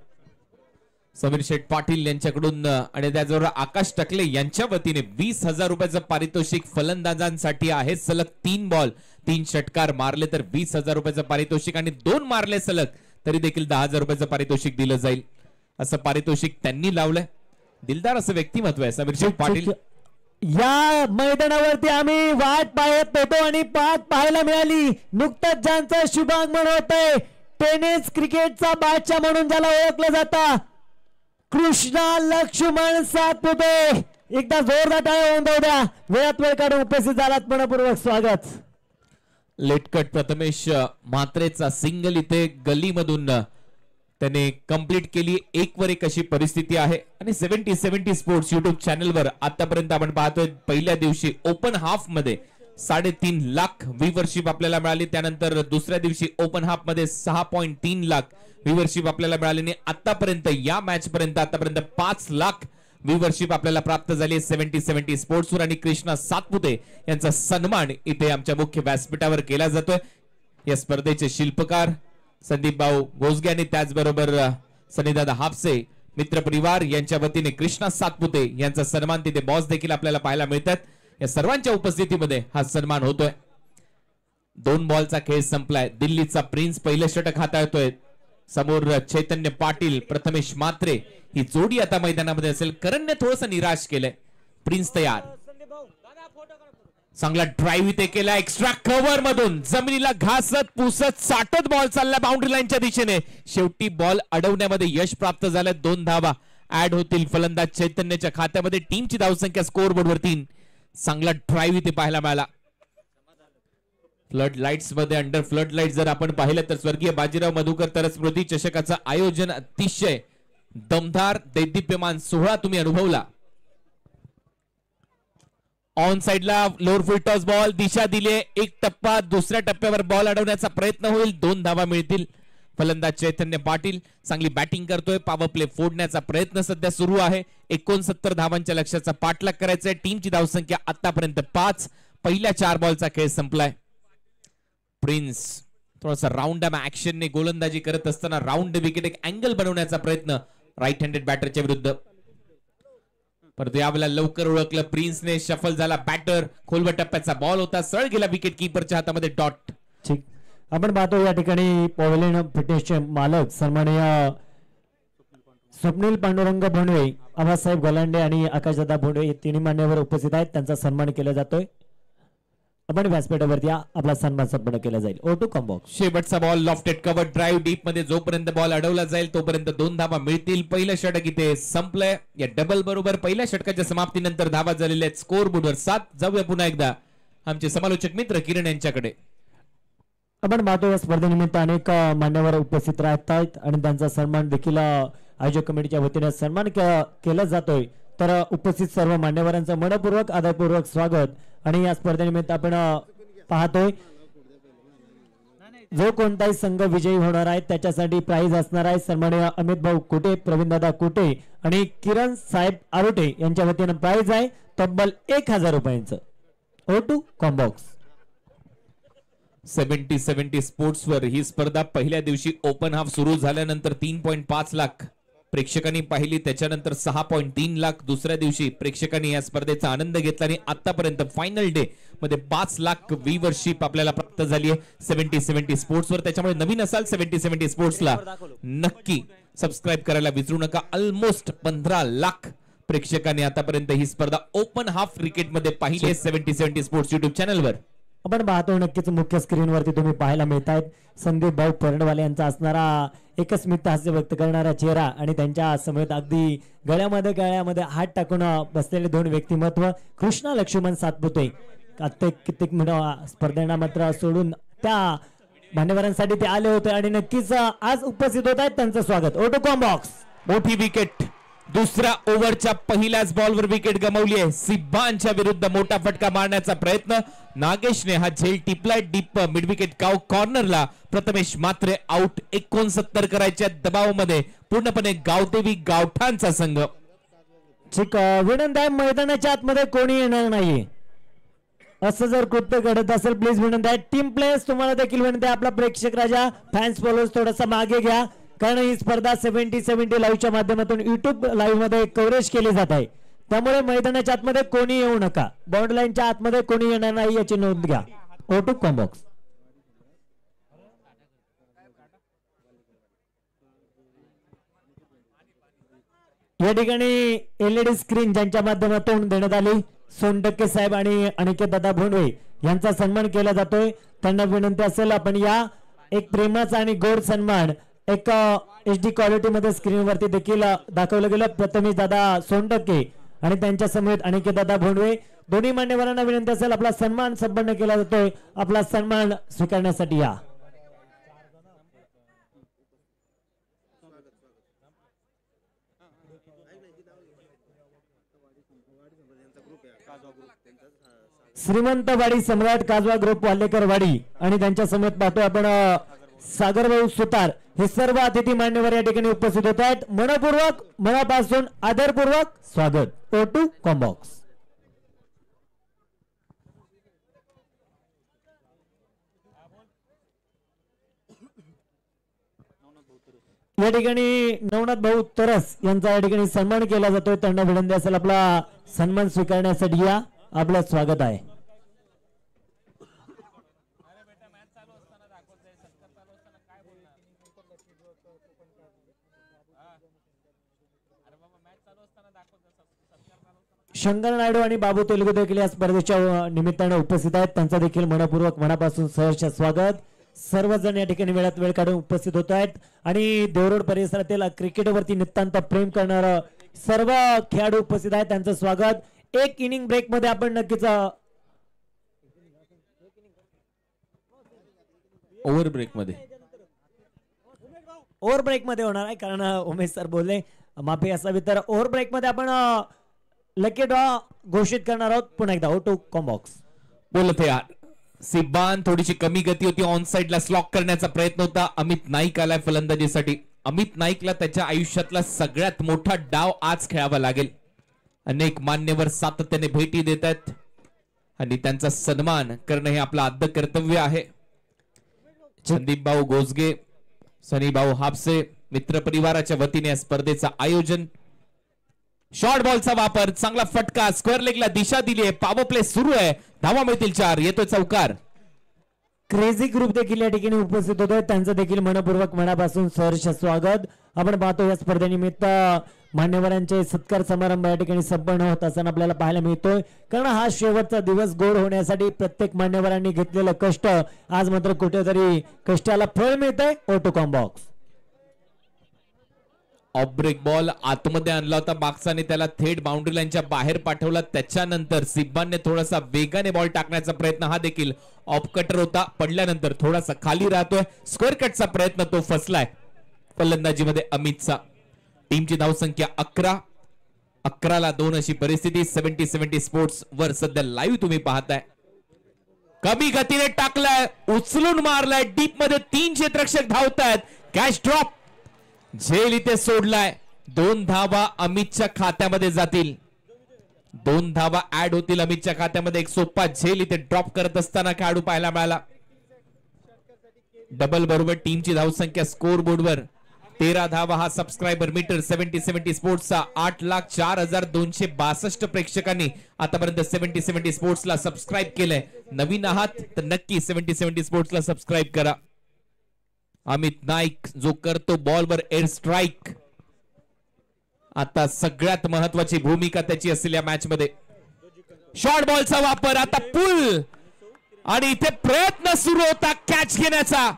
समीर शेठ पाटील यांच्याकडून आणि त्याचबरोबर आकाश टकले यांच्या वतीने 20,000 रुपयाचं पारितोषिक फलंदाजांसाठी आहे. सलग 3 बॉल 3 षटकार मारले तर 20,000 रुपयाचं पारितोषिक आणि 2 मारले सलग तरी देखील 10,000 रुपयाचं पारितोषिक दिलं जाईल असं पारितोषिक त्यांनी लावलंय. दिलदार असं व्यक्तिमत्व आहे समीर शेठ पाटील. या मैदानावरती आम्ही वाट पाहत होतो आणि पाहायला मिळाली. नुकतंच ज्यांचं शुभागमन होतंय टेनिस क्रिकेटचा बादशाह म्हणून ज्याला ओळखलं जातं कृष्णा लक्ष्मण सातपुते. एकदा जोरदार टाळ्या होऊन द्या. वेळात वेळ काढून उपस्थित झालात मनपूर्वक स्वागत. लेटकट प्रथमेश म्हात्रेचा सिंगल इथे गलीमधून त्याने कंप्लीट केली. 1 वर 1 अशी परिस्थिती आहे आणि 70 स्पोर्ट्स युट्यूब चॅनलवर आतापर्यंत आपण पाहतोय पहिल्या दिवशी ओपन हाफ मध्ये 3.5 लाख व्ह्यूवरशिप आपल्याला मिळाली. त्यानंतर दुसऱ्या दिवशी ओपन हाफ मध्ये 6.3 लाख व्ह्यूवरशिप आपल्याला मिळाली आणि आतापर्यंत या मॅच पर्यंत आतापर्यंत 5 लाख व्ह्यूवरशिप आपल्याला प्राप्त झाली 70 स्पोर्ट्सवर. आणि कृष्णा सातपुते यांचा सन्मान इथे आमच्या मुख्य व्यासपीठावर केला जातोय. या स्पर्धेचे शिल्पकार संदीप भाऊ गोसगे आणि त्याचबरोबर सनीदादा हापसे मित्र परिवार यांच्या वतीने कृष्णा सातपुते यांचा सन्मान तिथे बॉस देखील आपल्याला पाहायला मिळतात. या सर्वांच्या उपस्थितीमध्ये हा सन्मान होतोय. 2 बॉलचा खेळ संपलाय. दिल्लीचा प्रिन्स पहिलं षटक हाताळतोय. समोर चैतन्य पाटील प्रथमेश म्हात्रे ही जोडी आता मैदानामध्ये असेल. करणने थोडस निराश केलंय. प्रिन्स तयार. चांगला ड्राईव्ह इथे केला. एक्स्ट्रा कव्हर मधून जमिनीला घासत पुसत साठत बॉल चालला बाउंड्री लाईनच्या दिशेने. शेवटी बॉल अडवण्यामध्ये यश प्राप्त झालं. 2 धावा ऍड होतील फलंदाज चैतन्याच्या खात्यामध्ये. टीमची धावसंख्या स्कोअर बोर्डवर 3. चांगला ड्राईव्ह इथे पाहायला मिळाला. फ्लड लाईट्स मध्ये अंडर फ्लड लाईट जर आपण पाहिलं तर स्वर्गीय बाजीराव मधुकर तर स्मृती चषकाचं आयोजन अतिशय दमदार दैदिप्यमान सोहळा तुम्ही अनुभवला. ऑन साइडला लोअर फुल टॉस बॉल दिशा दिले. 1 टप्पा दुसऱ्या टप्प्यावर बॉल अडवण्याचा प्रयत्न होईल. 2 धावा मिळतील. फलंदाज चैतन्य पाटील चांगली बॅटिंग करतोय. पॉवर प्ले फोडण्याचा प्रयत्न सध्या सुरू आहे. 69 धावांच्या लक्ष्याचा पाठलाग करायचा आहे. टीमची धावसंख्या आतापर्यंत 5. पहिल्या 4 बॉलचा खेळ संपलाय. प्रिन्स थोडासा राऊंड ऍक्शन ने गोलंदाजी करत असताना राऊंड विकेट एक अँगल बनवण्याचा प्रयत्न राईट हँडेड बॅटरच्या विरुद्ध. परंतु यावेळेला लवकर ओळखलं प्रिन्सने. शफल झाला बॅटर. खोलवर टप्प्याचा बॉल होता. सरळ गेला विकेट कीपरच्या हातामध्ये. डॉट. ठीक, आपण पाहतो या ठिकाणी पॉवेलियन फिटनेसचे मालक सन्माननीय स्वप्नील पांडुरंग भोंडवे, आबासाहेब गोलांडे आणि आकाशदादा भोंडवे हे तिन्ही मान्यवर उपस्थित आहेत. त्यांचा सन्मान केला जातोय. आपण व्यासपीठावरती आपला सन्मान संपन्न केला जाईल. O2 कॉम्बॉक्स. शेवटचा ball lofted cover drive deep मध्ये जोपर्यंत बॉल अडवला जाईल तोपर्यंत 2 धावा मिळतील. पहिलं षटक इथे संपलंय. या डबल बरोबर पहिल्या षटकाच्या समाप्तीनंतर धावा झालेल्या आहेत स्कोअर बोर्डवर 7. जाऊया पुन्हा एकदा आमचे समालोचक मित्र किरण यांच्याकडे. आपण पाहतो या स्पर्धेनिमित्त अनेक मान्यवर उपस्थित राहतात आणि त्यांचा सन्मान देखील आयोजक कमिटीच्या वतीने सन्मान केला जातोय. तर उपस्थित सर्व मान्यवरांचं मनपूर्वक आदरपूर्वक स्वागत. आणि या स्पर्धेनिमित्त आपण पाहतोय जो कोणताही संघ विजयी होणार आहे त्याच्यासाठी प्राइज असणार आहे. सन्माननीय अमित भाऊ कुटे, प्रवीण दादा कुटे आणि किरण साहेब आरोटे यांच्या वतीने प्राइज आहे तब्बल 1000 रुपयांचं. O2 combox. 70 स्पोर्ट्स वर ही स्पर्धा पहिल्या दिवशी ओपन हाफ सुरू झाल्यानंतर 3.5 लाख प्रेक्षकांनी पाहिली. त्याच्यानंतर 6.3 लाख दुसऱ्या दिवशी प्रेक्षकांनी या स्पर्धेचा आनंद घेतला आणि आतापर्यंत फायनल डे मध्ये 5 लाख व्ह्यूवरशिप आपल्याला प्राप्त झाली आहे 70 स्पोर्ट्स वर. त्याच्यामुळे नवीन असाल 70 स्पोर्ट्सला नक्की सबस्क्राईब करायला विसरू नका. ऑलमोस्ट 15 लाख प्रेक्षकांनी आतापर्यंत ही स्पर्धा ओपन हाफ क्रिकेट मध्ये पाहिली आहे 70 स्पोर्ट्स युट्यूब चॅनलवर. आपण पाहतो नक्कीच मुख्य स्क्रीनवरती तुम्ही पाहायला मिळत आहेत संदीप भाऊ परडवाले यांचा असणारा एकच स्मित हास्य व्यक्त करणारा चेहरा आणि त्यांच्या समेत अगदी गळ्यामध्ये हात टाकून बसलेले दोन व्यक्तिमत्व कृष्णा लक्ष्मण सातपुते कित्येक स्पर्धेना मात्र सोडून त्या मान्यवरांसाठी ते आले होते आणि नक्कीच आज उपस्थित होत आहेत त्यांचं स्वागत. ऑटोकॉम बॉक्स मोठी विकेट दुसऱ्या ओव्हरच्या पहिल्याच बॉलवर विकेट गमावली आहे. सिब्बानच्या विरुद्ध मोठा फटका मारण्याचा प्रयत्न नागेशने हा झेल टिपलाय डीप मिड विकेट कॉर्नरला. प्रथमेश मात्रे आउट. 69 करायच्या दबावामध्ये पूर्णपणे गावदेवी गावठाणचा संघ. विनंती आहे मैदानाच्या आतमध्ये कोणी येणार नाहीये असं जर कृत्य घडत असेल प्लीज विनंती आहे. टीम प्लेयर्स तुम्हाला देखील विनंती आहे आपला प्रेक्षक राजा फॅन्स फॉलोअर्स थोडासा मागे घ्या कारण ही स्पर्धा 70-70 लाईव्हच्या माध्यमातून युट्यूब लाईव्ह मध्ये कव्हरेज केली जात आहे त्यामुळे मैदानाच्या आतमध्ये कोणी येऊ नका. बाउंड्री लाईनच्या आतमध्ये कोणी येणार नाही याची नोंद घ्या. ऑटोकॉम बॉक्स या ठिकाणी एलईडी स्क्रीन ज्यांच्या माध्यमातून देण्यात आली सोनटक्के साहेब आणि अनिकेत दादा भोंडवे यांचा सन्मान केला जातोय. त्यांना विनंती असेल आपण या एक प्रेमाचा आणि गोड सन्मान एक HD क्वालिटी मध्ये स्क्रीनवरती देखील दाखवलं गेलं. प्रथमेश दादा सोनटक्के आणि त्यांच्या समेत अनिकेत दादा भोंडवे दोन्ही मान्यवरांना विनंती असेल आपला सन्मान संपन्न केला जातोय. आपला सन्मान स्वीकारण्यासाठी या. श्रीमंतवाडी सम्राट काजवा ग्रुप वाल्लेकरवाडी आणि त्यांच्या समेत पाहतोय आपण सागरभाऊ सुतार हे सर्व अतिथी मान्यवर या ठिकाणी उपस्थित होत आहेत. मनपूर्वक मनापासून आदरपूर्वक स्वागत. टू कॉम्बॉक्स या ठिकाणी नवनाथ भाऊ तरस यांचा या ठिकाणी सन्मान केला जातोय. त्यांना विनंती असेल आपला सन्मान स्वीकारण्यासाठी या. आपलं स्वागत आहे. शंकर नायडू आणि बाबू तेलुगू देखील या स्पर्धेच्या निमित्ताने उपस्थित आहेत. त्यांचा देखील मनपूर्वक मनापासून सहर्ष स्वागत. सर्वजण या ठिकाणी वेळात वेळ काढून उपस्थित होत आहेत आणि देवरोड परिसरातील क्रिकेटवरती नितांत प्रेम करणारे सर्व खेळाडू उपस्थित आहेत त्यांचं स्वागत. एक इनिंग ब्रेक मध्ये आपण नक्कीच ओव्हर ब्रेक मध्ये होणार आहे कारण उमेश सर बोलले माफी असावी तर ओव्हर ब्रेक मध्ये आपण लकी ड्रॉ घोषित करणार आहोत. पुन्हा एकदा टू कॉम्बॉक्स बोलत यार. सिब्बान थोडीशी कमी गती होती ऑन साइडला स्लॉक करण्याचा प्रयत्न होता. अमित नाईक आलाय फलंदाजीसाठी. अमित नाईकला त्याच्या आयुष्यातला सगळ्यात मोठा डाव आज खेळावा लागेल. अनेक मान्यवर सातत्याने भेटी देत आहेत आणि त्यांचा सन्मान करणं हे आपलं आद्य कर्तव्य आहे. संदीप भाऊ गोजगे सनी भाऊ हापसे मित्र परिवाराच्या वतीने या स्पर्धेचं आयोजन. शॉर्ट बॉलचा वापर चांगला फटका स्क्वेअर लेगला दिशा दिली आहे. पॉवर प्ले सुरू आहे. धावा मिळतील 4. येतोय चौकार. क्रेझी ग्रुप देखील या ठिकाणी उपस्थित होते त्यांचं देखील मनपूर्वक मनापासून सहर्ष स्वागत. आपण पाहतो या स्पर्धेनिमित्त मान्यवरांचे सत्कार समारंभ या ठिकाणी संपन्न होत असताना आपल्याला पाहायला मिळतोय कारण हा शेवटचा दिवस गोड होण्यासाठी प्रत्येक मान्यवरांनी घेतलेलं कष्ट आज मात्र कुठेतरी कष्टाला फळ मिळतंय. Autocomp box of break ball आतमध्ये आणला होता बाक्साने त्याला थेट बाउंड्री लाईनच्या बाहेर पाठवला. त्याच्यानंतर सिब्बानने थोडासा वेगाने बॉल टाकण्याचा प्रयत्न हा देखील ऑफ कटर होता. पडल्यानंतर थोडासा खाली राहतोय. स्क्वेअर कटचा प्रयत्न तो फसलाय. फलंदाजीमध्ये अमितचा. टीमची धावसंख्या 11 ला 2 अशी परिस्थिती. 70-70 स्पोर्ट्स वर सध्या लाईव्ह तुम्ही पाहताय. कमी गतीने टाकलाय उचलून मारलाय डीप मध्ये 3 क्षेत्ररक्षक धावतायत. कॅच ड्रॉप झेल इथे सोडलाय. 2 धावा अमितच्या खात्यामध्ये जातील. 2 धावा ऍड होतील अमितच्या खात्यामध्ये. एक सोपा झेल इथे ड्रॉप करत असताना खेळाडू पाहायला मिळाला. डबल बरोबर टीमची धावसंख्या स्कोर बोर्डवर 13 धावा हा सबस्क्रायबर मीटर 70-70 स्पोर्ट्सचा 8,04,262 प्रेक्षकांनी आतापर्यंत 70-70 स्पोर्ट्सला सबस्क्राईब केलंय. नवीन आहात तर नक्की 70-70 स्पोर्ट्सला सबस्क्राईब करा. अमित नाईक जो करतो बॉलवर एअर स्ट्राईक. आता सगळ्यात महत्वाची भूमिका त्याची असेल या मॅच मध्ये. शॉर्ट बॉलचा वापर आता पुल आणि इथे प्रयत्न सुरू होता कॅच घेण्याचा.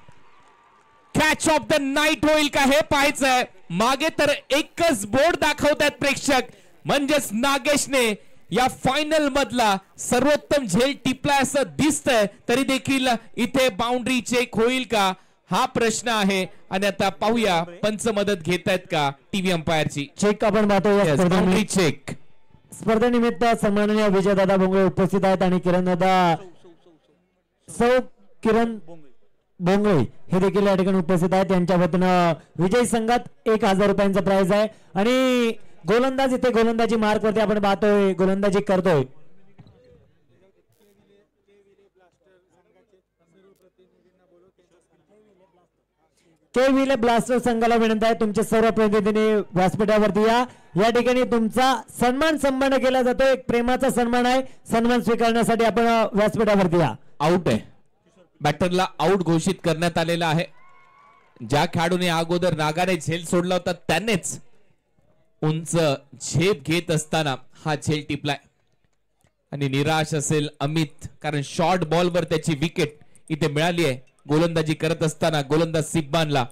कॅच ऑफ द नाईट होईल का हे पाहायचंय. मागे तर एकच बोर्ड दाखवतात प्रेक्षक, म्हणजेच नागेशने या फायनल मधला सर्वोत्तम झेल टिपलाय असं दिसतंय. तरी देखील इथे बाउंड्री चेक होईल का हा प्रश्न आहे. आणि आता पाहूया पंच मदत घेत आहेत का टीव्ही अंपायरची. चेक आपण पाहतो. बाउंड्री चेक स्पर्धेनिमित्त सन्माननीय विजयदादा भोंगळे उपस्थित आहेत आणि किरणदादा किरण भोंगळे हे देखील या ठिकाणी उपस्थित आहेत. यांच्या वतीनं विजय संघात 1000 रुपयांचा प्राइज आहे. आणि गोलंदाज इथे गोलंदाजी मार्क वरती आपण पाहतोय गोलंदाजी करतोय. के विले ब्लास्टर संघाला विनंती आहे तुमचे सर्व प्रतिनिधी व्यासपीठावरती या ठिकाणी तुमचा सन्मान केला जातो. एक प्रेमाचा सन्मान आहे. सन्मान स्वीकारण्यासाठी आपण व्यासपीठावरती या. आउट आहे. बॅटरला आउट घोषित करण्यात आलेला आहे. ज्या खेळाडूने अगोदर नागाने झेल सोडला होता त्यानेच उंच झेप घेत असताना हा झेल टिपलाय. आणि निराश असेल अमित, कारण शॉर्ट बॉल वर त्याची विकेट इथे मिळाली आहे. गोलंदाजी करत असताना गोलंदाज सिब्बानला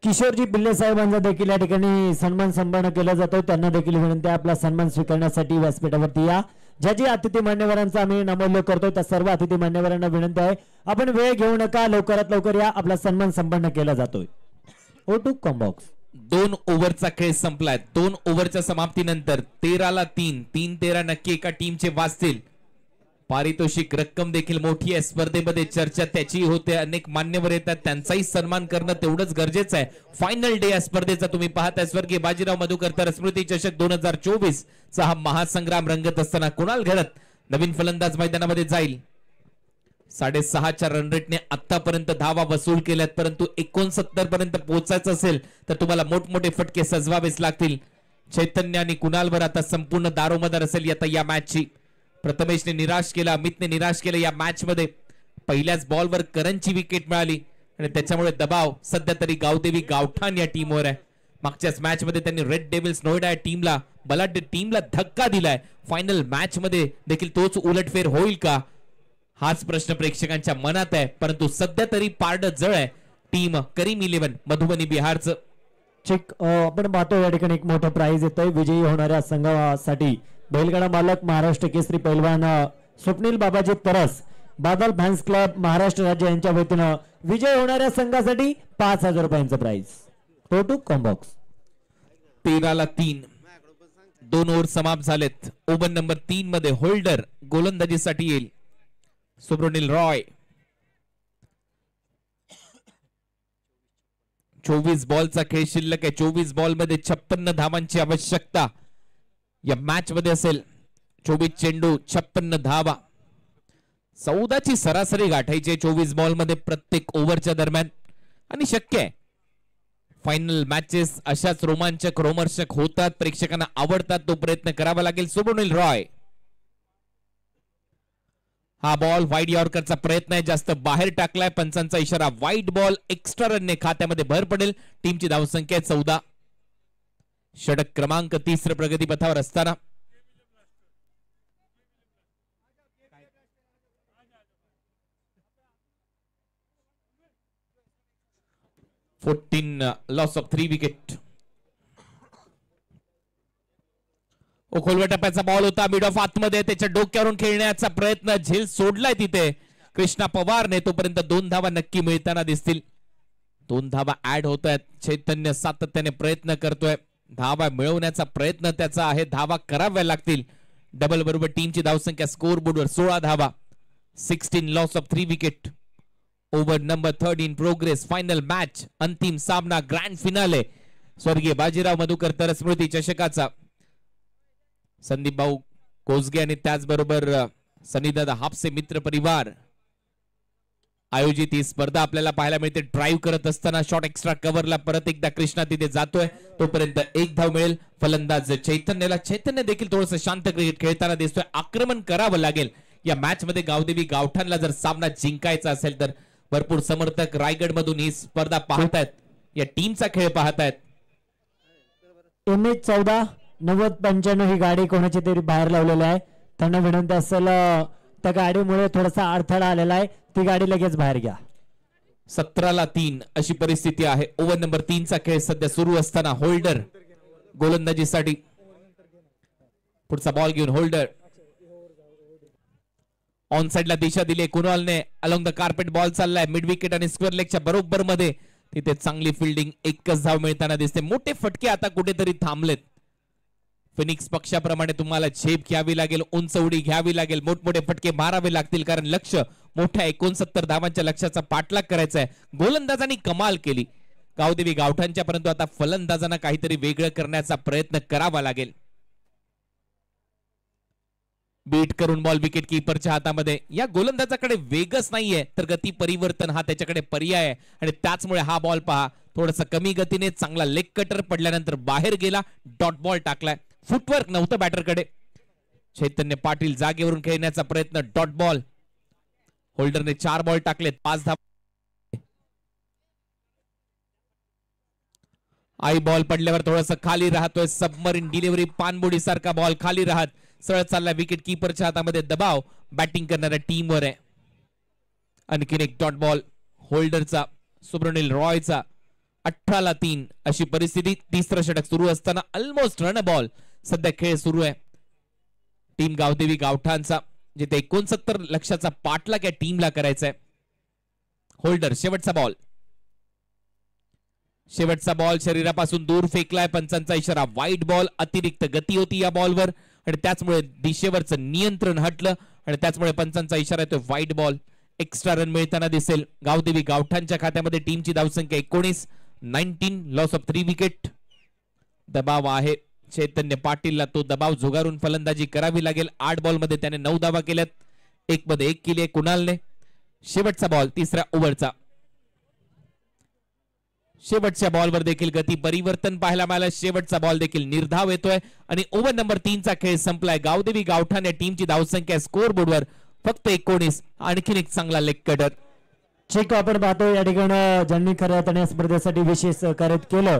किशोरजी बिल्ले साहेबांचा देखील या ठिकाणी सन्मान केला जातो. त्यांना देखील विनंती आहे आपला सन्मान स्वीकारण्यासाठी व्यासपीठावरती या. ज्या जी अतिथी मान्यवरांचा आम्ही नामोल्लेख करतोय त्या सर्व अतिथी मान्यवरांना विनंती आहे आपण वेळ घेऊ नका, लवकरात लवकर या. आपला सन्मान संपन्न केला जातोय. O two combox. 2 ओव्हरचा खेळ संपलाय. 2 ओव्हरच्या समाप्तीनंतर 13ला 3, 13 नक्की एका टीमचे वाचतील. पारितोषिक रक्कम देखील मोठी आहे. स्पर्धेमध्ये चर्चा त्याची होते. अनेक मान्यवर येतात, त्यांचाही सन्मान करणं तेवढंच गरजेचं आहे. फायनल डे या स्पर्धेचा तुम्ही पाहताय. स्वर्गीय बाजीराव मधुकर स्मृती चषक 2024 चा हा महासंग्राम रंगत असताना कुणाल घडत नवीन फलंदाज मैदानामध्ये जाईल. 6.5च्या रन रेटने आतापर्यंत धावा वसूल केल्यात, परंतु 69 पर्यंत पोहोचायचं असेल तर तुम्हाला मोठमोठे फटके सजवावेच लागतील. चैतन्य आणि कुणालवर आता संपूर्ण दारोमदार असेल आता या मॅचची. प्रथमेशने निराश केला, अमितने निराश केलं या मॅच मध्ये. पहिल्याच बॉलवर करणची विकेट मिळाली आणि त्याच्यामुळे दबाव सध्या तरी गावदेवी गावठाण या टीमवर आहे. मागच्याच मॅच मध्ये त्यांनी रेड डेव्हिल्स नोएडा या टीमला बलाढ्य टीमला धक्का दिलाय. फायनल मॅच मध्ये देखील तोच उलटफेर होईल का हाच प्रश्न प्रेक्षकांच्या मनात आहे. परंतु सध्या तरी पारड जळ आहे टीम करीम 11 मधुबनी बिहारचं. चेक आपण पाहतो या ठिकाणी एक मोठं प्राइज येतोय विजयी होणाऱ्या संघासाठी. बैलगाडा मालक महाराष्ट्र केसरी पैलवान स्वप्नील बाबाजी तरस बादल फॅन्स क्लब महाराष्ट्र राज्य यांच्या वतीनं विजय होणाऱ्या संघासाठी 5000 रुपयांचं प्राइज. तो टू कॉम्बॉक्स. 13ला 3, 2 ओव्हर समाप्त झालेत. ओव्हर नंबर 3 मध्ये होल्डर गोलंदाजीसाठी येईल सुब्रनील रॉय. 24 बॉलचा खेळ शिल्लक आहे. 24 बॉल मध्ये 56 धावांची आवश्यकता या मॅच मध्ये असेल. 24 चेंडू 56 धावा. 14ची सरासरी गाठायची 24 बॉल मध्ये प्रत्येक ओव्हरच्या दरम्यान आणि शक्य आहे. फायनल मॅचेस अशाच रोमांचक रोमर्षक होतात, प्रेक्षकांना आवडतात, तो प्रयत्न करावा लागेल. सुब्रनील रॉय हा बॉल वाईड यॉर्करचा प्रयत्न आहे, जास्त बाहेर टाकलाय. पंचांचा इशारा वाईड बॉल. एक्स्ट्रा रनने खात्यामध्ये भर पडेल. टीमची धावसंख्या 14. षटक क्रमांक 30 प्रगतीपथावर असताना 14 लॉस ऑफ 3 विकेट. खोलव्या टप्प्याचा बॉल होता. मिड ऑफ आतमध्ये त्याच्या डोक्यावरून खेळण्याचा प्रयत्न, झेल सोडलाय तिथे कृष्णा पवारने. तोपर्यंत 2 धावा नक्की मिळताना दिसतील. 2 धावा ऍड होत आहेत. चैतन्य सातत्याने प्रयत्न करतोय. धावा मिळवण्याचा प्रयत्न त्याचा आहे. धावा कराव्या लागतील. डबल बरोबर टीमची धावसंख्या स्कोर बोर्डवर 16 धावा. 16 loss of 3 wicket. Over number 3 in progress. Final match, अंतिम सामना, ग्रँड फिनाले स्वर्गीय बाजीराव मधुकर स्मृती चषकाचा. संदीप भाऊ कोसगे आणि त्याचबरोबर सनीदादा हापसे मित्र परिवार आयोजित ही स्पर्धा आपल्याला पाहायला मिळते. ड्राईव्ह करत असताना शॉट एक्स्ट्रा कव्हरला परत एकदा कृष्णा तिथे जातोय. तोपर्यंत 1 धाव मिळेल फलंदाज चैतन्यला. चैतन्य देखील थोडंसं शांत क्रिकेट खेळताना दिसतोय. आक्रमण करावं लागेल या मॅच मध्ये. गावदेवी गावठाणला जर सामना जिंकायचा असेल तर भरपूर समर्थक रायगड मधून ही स्पर्धा पाहतायत, या टीमचा खेळ पाहतायत. MH 14 9095 ही गाडी कोणाची तरी बाहेर लावलेली आहे. त्यांना विनंती असेल त्या गाडीमुळे थोडासा अडथळा आलेला आहे, ती गाडी लगेच बाहेर घ्या. 17-3 अशी परिस्थिती आहे. ओव्हर नंबर 3 चा खेळ सध्या सुरू असताना होल्डर गोलंदाजीसाठी पुढचा बॉल घेऊन होल्डर ऑन साइडला दिशा दिली कुणालने. अलॉंग द कार्पेट बॉल चाललाय मिड विकेट आणि स्क्वेअर लेगच्या बरोबर मध्ये. तिथे चांगली फिल्डिंग, एकच धाव मिळताना दिसते. मोठे फटके आता कुठेतरी थांबलेत. फिनिक्स पक्षाप्रमाणे तुम्हाला झेप घ्यावी लागेल, उंच उडी घ्यावी लागेल, मोठमोठे फटके मारावे लागतील, कारण लक्ष मोठ्या 69 धावांच्या लक्ष्याचा पाठलाग करायचा आहे. गोलंदाजांनी कमाल केली गावदेवी गावठांच्या, परंतु आता फलंदाजांना काहीतरी वेगळं करण्याचा प्रयत्न करावा लागेल. बीट करून बॉल विकेट कीपरच्या हातामध्ये. या गोलंदाजाकडे वेगच नाहीये, तर गती परिवर्तन हा त्याच्याकडे पर्याय आहे आणि त्याचमुळे हा बॉल पहा थोडासा कमी गतीने चांगला लेग कटर पडल्यानंतर बाहेर गेला, डॉट बॉल टाकलाय. फुटवर्क नव्हतं बॅटरकडे. चैतन्य पाटील जागेवरून खेळण्याचा प्रयत्न, डॉट बॉल. होल्डरने 4 बॉल टाकलेत, 5 धावा. आई बॉल पडल्यावर थोडंसं खाली राहतोय, सबमरीन डिलिव्हरी पानबुडी सारखा बॉल खाली राहत सरळ चालला विकेट कीपरच्या हातामध्ये. दबाव बॅटिंग करणाऱ्या टीमवर आहे. आणखीन एक डॉट बॉल होल्डरचा, सुब्रनील रॉयचा. 18-3 अशी परिस्थिती. तिसरं षटक सुरू असताना ऑलमोस्ट रन बॉल सध्या खेळ सुरू आहे टीम गावदेवी गावठांचा, जिथे 69 लक्षाचा पाठलाग या टीमला करायचा आहे. होल्डर शेवटचा बॉल. शेवटचा बॉल शरीरापासून दूर फेकलाय. पंचांचा इशारा वाईट बॉल. अतिरिक्त गती होती या बॉलवर आणि त्याचमुळे दिशेवरचं नियंत्रण हटलं आणि त्याचमुळे पंचांचा इशारा येतोय वाईट बॉल. एक्स्ट्रा रन मिळताना दिसेल गावदेवी गावठांच्या खात्यामध्ये. टीमची धावसंख्या 19, 19 लॉस ऑफ 3 विकेट. दबाव आहे चैतन्य पाटीलला, तो दबाव झुगारून फलंदाजी करावी लागेल. 8 बॉल मध्ये त्याने 9 धावा केल्यात, 1 मध्ये 1 केली कुणालने. शेवटचा बॉल तिसऱ्या ओव्हरचा. शेवटच्या बॉलवर देखील गती परिवर्तन पाहायला मिळालं. शेवटचा बॉल देखील निर्धाव येतोय आणि ओव्हर नंबर 3 चा खेळ संपलाय. गावदेवी गावठाण या टीमची धावसंख्या स्कोर बोर्डवर फक्त 19. आणखीन एक चांगला लेग कटर. चेक आपण पाहतो या ठिकाणी ज्यांनी खऱ्या अर्थाने या स्पर्धेसाठी विशेष सहकार्य केलं,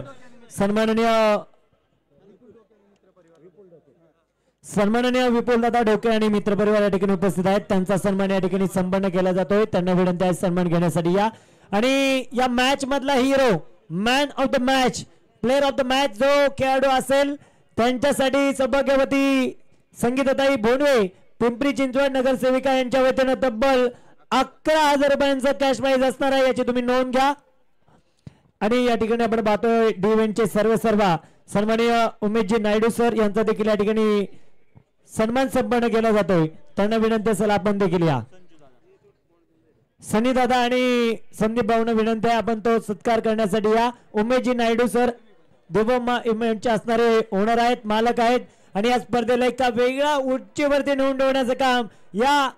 सन्माननीय विपुलदादा ढोके आणि मित्रपरिवार या ठिकाणी उपस्थित आहेत. त्यांचा सन्मान या ठिकाणी संपन्न केला जातोय. त्यांना विनंती आहे सन्मान घेण्यासाठी या. आणि या मॅच मधला hero, man of the match, player of the match जो खेळाडू असेल त्यांच्यासाठी सौभाग्यवती संगीताताई भोंडवे पिंपरी चिंचवड नगरसेविका यांच्या वतीनं तब्बल 11,000 रुपयांचा कॅश प्राइज असणार आहे, याची तुम्ही नोंद घ्या. आणि या ठिकाणी आपण पाहतोय डी इव्हेंटचे सर्व सन्माननीय उमेशजी नायडू सर यांचा देखील या ठिकाणी सन्मान संपन्न केला जातोय. त्यांना विनंती असेल आपण देखील या. सनी दादा आणि संदीप भाऊंना विनंती आहे आपण तो सत्कार करण्यासाठी या. उमेशजी नायडू सर देवम्मा इव्हेंटचे असणारे ओनर आहेत, मालक आहेत आणि या स्पर्धेला एका वेगळ्या उंचीवरती नेऊन ठेवण्याचं काम या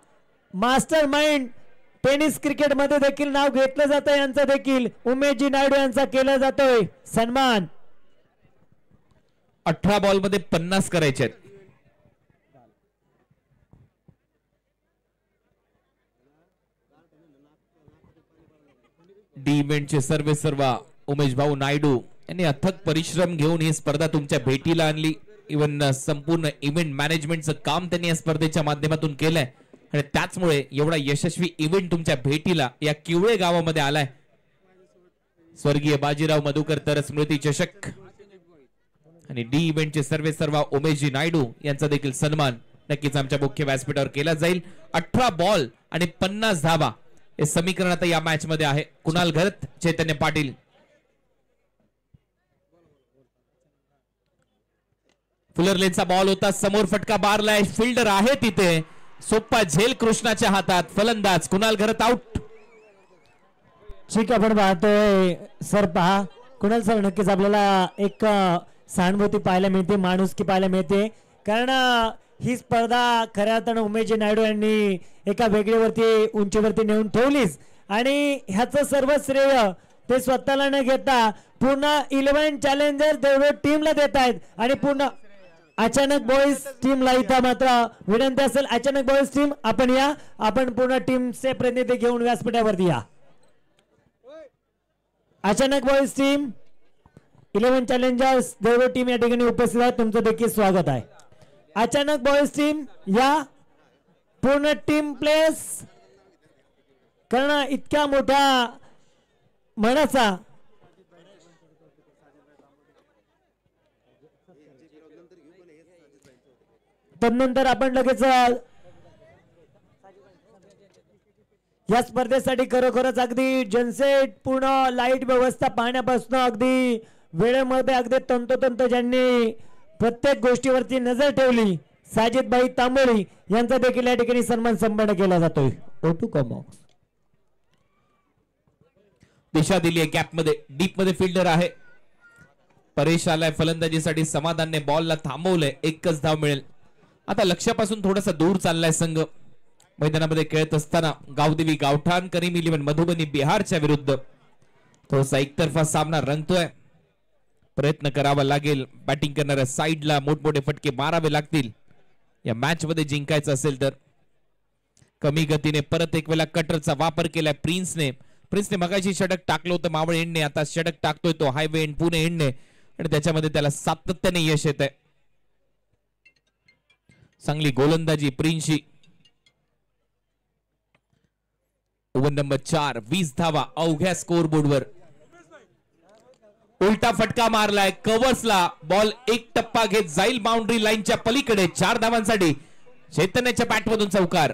मास्टर माइंड टेनिस क्रिकेट मध्ये देखील नाव घेतलं जातं. यांचा देखील उमेशजी नायडू यांचा केला जातोय सन्मान. 18 बॉल मध्ये 50 करायचे आहेत. डी इव्हेंटचे सर्व उमेश भाऊ नायडू यांनी अथक परिश्रम घेऊन ही स्पर्धा तुमच्या भेटीला आणली. इव्हन संपूर्ण इव्हेंट मॅनेजमेंटचं काम त्यांनी या स्पर्धेच्या माध्यमातून केलंय आणि त्याचमुळे एवढा यशस्वी इव्हेंट तुमच्या भेटीला या किवळे गावामध्ये आलाय. स्वर्गीय बाजीराव मधुकर तर स्मृती चषक आणि डी इव्हेंटचे सर्व उमेशजी नायडू यांचा देखील सन्मान नक्कीच आमच्या मुख्य व्यासपीठावर केला जाईल. 18 बॉल आणि 50 धावा हे समीकरण आता या मॅच मध्ये आहे. कुणाल घरत, चैतन्य पाटील. फुलर लेनचा बॉल होता, समोर फटका मारलाय, फिल्डर आहे तिथे, सोप्पा झेल कृष्णाच्या हातात. फलंदाज कुणाल घरत आउट. ठीक आपण पाहतोय सर, पहा कुणाल सर नक्कीच आपल्याला एक सहानुभूती पाहायला मिळते, माणुसकी पाहायला मिळते, कारण ही स्पर्धा खऱ्या अर्थानं उमेशजी नायडू यांनी एका वेगळीवरती उंचीवरती नेऊन ठेवलीच आणि ह्याचं सर्व श्रेय ते स्वतःला न घेता पूर्ण 11 चॅलेंजर देवरो टीमला देत आहेत. आणि पूर्ण अचानक बॉईज टीमला इथं मात्र विनंती असेल, अचानक बॉईज टीम आपण या, आपण पूर्ण टीमचे प्रतिनिधी घेऊन व्यासपीठावरती या. अचानक बॉईज टीम 11 चॅलेंजर्स देवरो टीम या ठिकाणी उपस्थित आहे, तुमचं देखील स्वागत आहे. अचानक बॉईज टीम या पूर्ण टीम प्लेस कारण इतक्या मोठ्या मनाचा तदनंतर आपण लगेच या स्पर्धेसाठी खरोखरच अगदी जनसेट पूर्ण लाईट व्यवस्था पाहण्यापासून अगदी वेळेमध्ये अगदी तंतोतंत ज्यांनी प्रत्येक गोष्टीवरती नजर ठेवली साजिदभाई तांबोळी यांचा देखील या ठिकाणी सन्मान संपन्न केला जातोय. ओटू कॉमॉक्स दिशा दिली आहे गॅप मध्ये डीप मध्ये फिल्डर आहे परेश आलाय फलंदाजीसाठी समाधानने बॉलला थांबवलंय एकच धाव मिळेल. आता लक्ष्यापासून थोडासा दूर चाललाय संघ मैदानामध्ये खेळत असताना गावदेवी गावठाण करीम 11 मधुबनी बिहारच्या विरुद्ध थोडासा एकतर्फा सामना रंगतोय. प्रयत्न करावा लागेल बॅटिंग करणाऱ्या साईडला मोठमोठे फटके मारावे लागतील या मॅच मध्ये जिंकायचं असेल तर. कमी गतीने परत एक वेळा कटरचा वापर केलाय प्रिन्सने मगाशी षटक टाकलं होतं मावळ एंडने आता षटक टाकतोय तो हायवे एंड पुणे एंडने आणि त्याच्यामध्ये त्याला सातत्याने यश येत आहे. चांगली गोलंदाजी प्रिन्सची. ओव्हर नंबर 4 20 धावा अवघ्या स्कोर बोर्डवर. उलटा फटका मारलाय कव्हर्सला बॉल एक टप्पा घेत जाईल बाउंड्री लाईनच्या पलीकडे 4 धावांसाठी चैतन्याच्या बॅटमधून चौकार.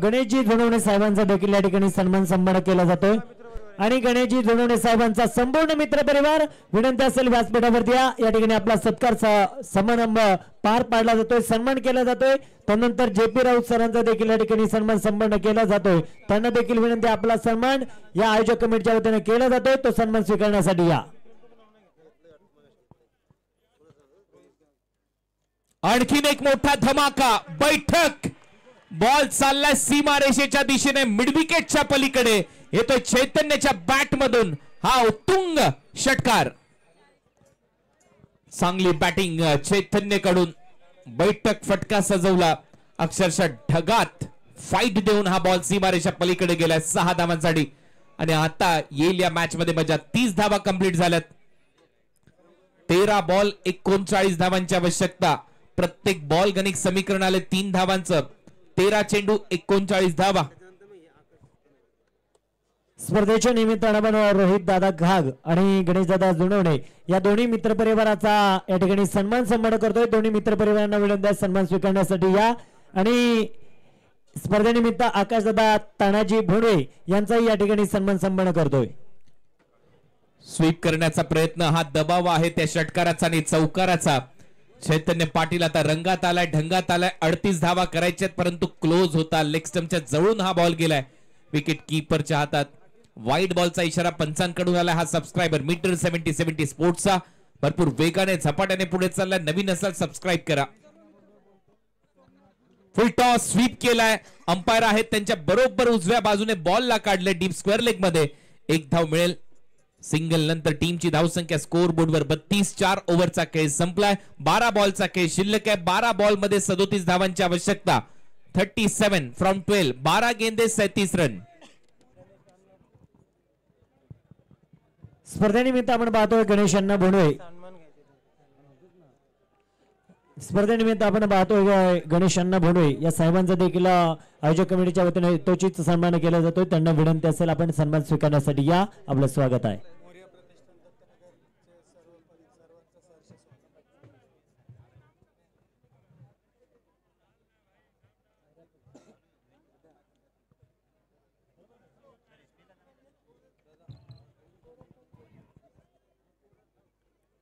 गणेशजी धोणवणे साहेबांचा देखील या ठिकाणी सन्मान संपन्न केला जातोय आणि गणेशजी धोणवणे साहेबांचा संपूर्ण मित्र परिवार विनंती असेल व्यासपीठावरती या ठिकाणी आपला सत्कार समारंभ पार पाडला जातोय सन्मान केला जातोय. त्यानंतर JP राऊत सरांचा देखील या ठिकाणी सन्मान संपन्न केला जातोय त्यांना देखील विनंती आपला सन्मान या आयोजक कमिटीच्या वतीने केला जातोय तो सन्मान स्वीकारण्यासाठी या. आणखीन एक मोठा धमाका बैठक बॉल चाललाय सीमारेषेच्या दिशेने मिडविकेटच्या पलीकडे येतोय चैतन्याच्या बॅट मधून हा उत्तुंग षटकार. चांगली बॅटिंग चैतन्यकडून बैठक फटका सजवला अक्षरशः ढगात फाईट देऊन हा बॉल सीमारेषा पलीकडे गेलाय 6 धावांसाठी आणि आता येईल या मॅच मध्ये मजा. 30 धावा कंप्लीट झाल्यात 13 बॉल 39 धावांची आवश्यकता. प्रत्येक बॉल गणित समीकरण आले 3 धावांचं 13 चेंडू 39 धावा. स्पर्धेच्या निमित्तानं रोहित दादा घाग आणि गणेश दादा जुणवणे या दोन्ही मित्र परिवाराचा या ठिकाणी सन्मान संपन्न करतोय. दोन्ही मित्र परिवारांना विनंती सन्मान स्वीकारण्यासाठी या आणि स्पर्धेनिमित्त आकाशदादा तानाजी भोंडवे यांचाही या ठिकाणी सन्मान संपन्न करतोय. स्वीप करण्याचा प्रयत्न हा दबाव आहे त्या षटकाराचा आणि चौकाराचा. चैतन्य पाटील आता रंगात आलाय ढंगात आलाय 38 धावा करायच्यात परंतु क्लोज होता लेग स्टंपच्या जवळून हा बॉल गेलाय विकेट कीपरच्या हातात. वाईड बॉलचा इशारा पंचांकडून आला. हा सबस्क्रायबर मीटर 70 स्पोर्ट्सचा भरपूर वेगाने झपाट्याने पुढे चाललाय. नवीन असाल सबस्क्राईब करा. फुल टॉस स्वीप केलाय अंपायर आहेत त्यांच्या बरोबर उजव्या बाजूने बॉलला काढले डीप स्क्वेअर लेग मध्ये 1 धाव मिळेल. सिंगल नंतर टीमची धावसंख्या स्कोर बोर्डवर 32. 4 ओव्हरचा खेळ संपलाय. 12 बॉलचा खेळ शिल्लक आहे. 12 बॉल मध्ये 37 धावांची आवश्यकता. 37 फ्रॉम 12. 12 गेंदे 37 रन. स्पर्धेनिमित्त आपण पाहतोय गणेशांना भोंडवे स्पर्धेनिमित्त आपण पाहतोय गणेशांना भोंडवे या साहेबांचा देखील आयोजक कमिटीच्या वतीने तोचित सन्मान केला जातोय. त्यांना विनंती असेल आपण सन्मान स्वीकारण्यासाठी या. आपलं स्वागत आहे.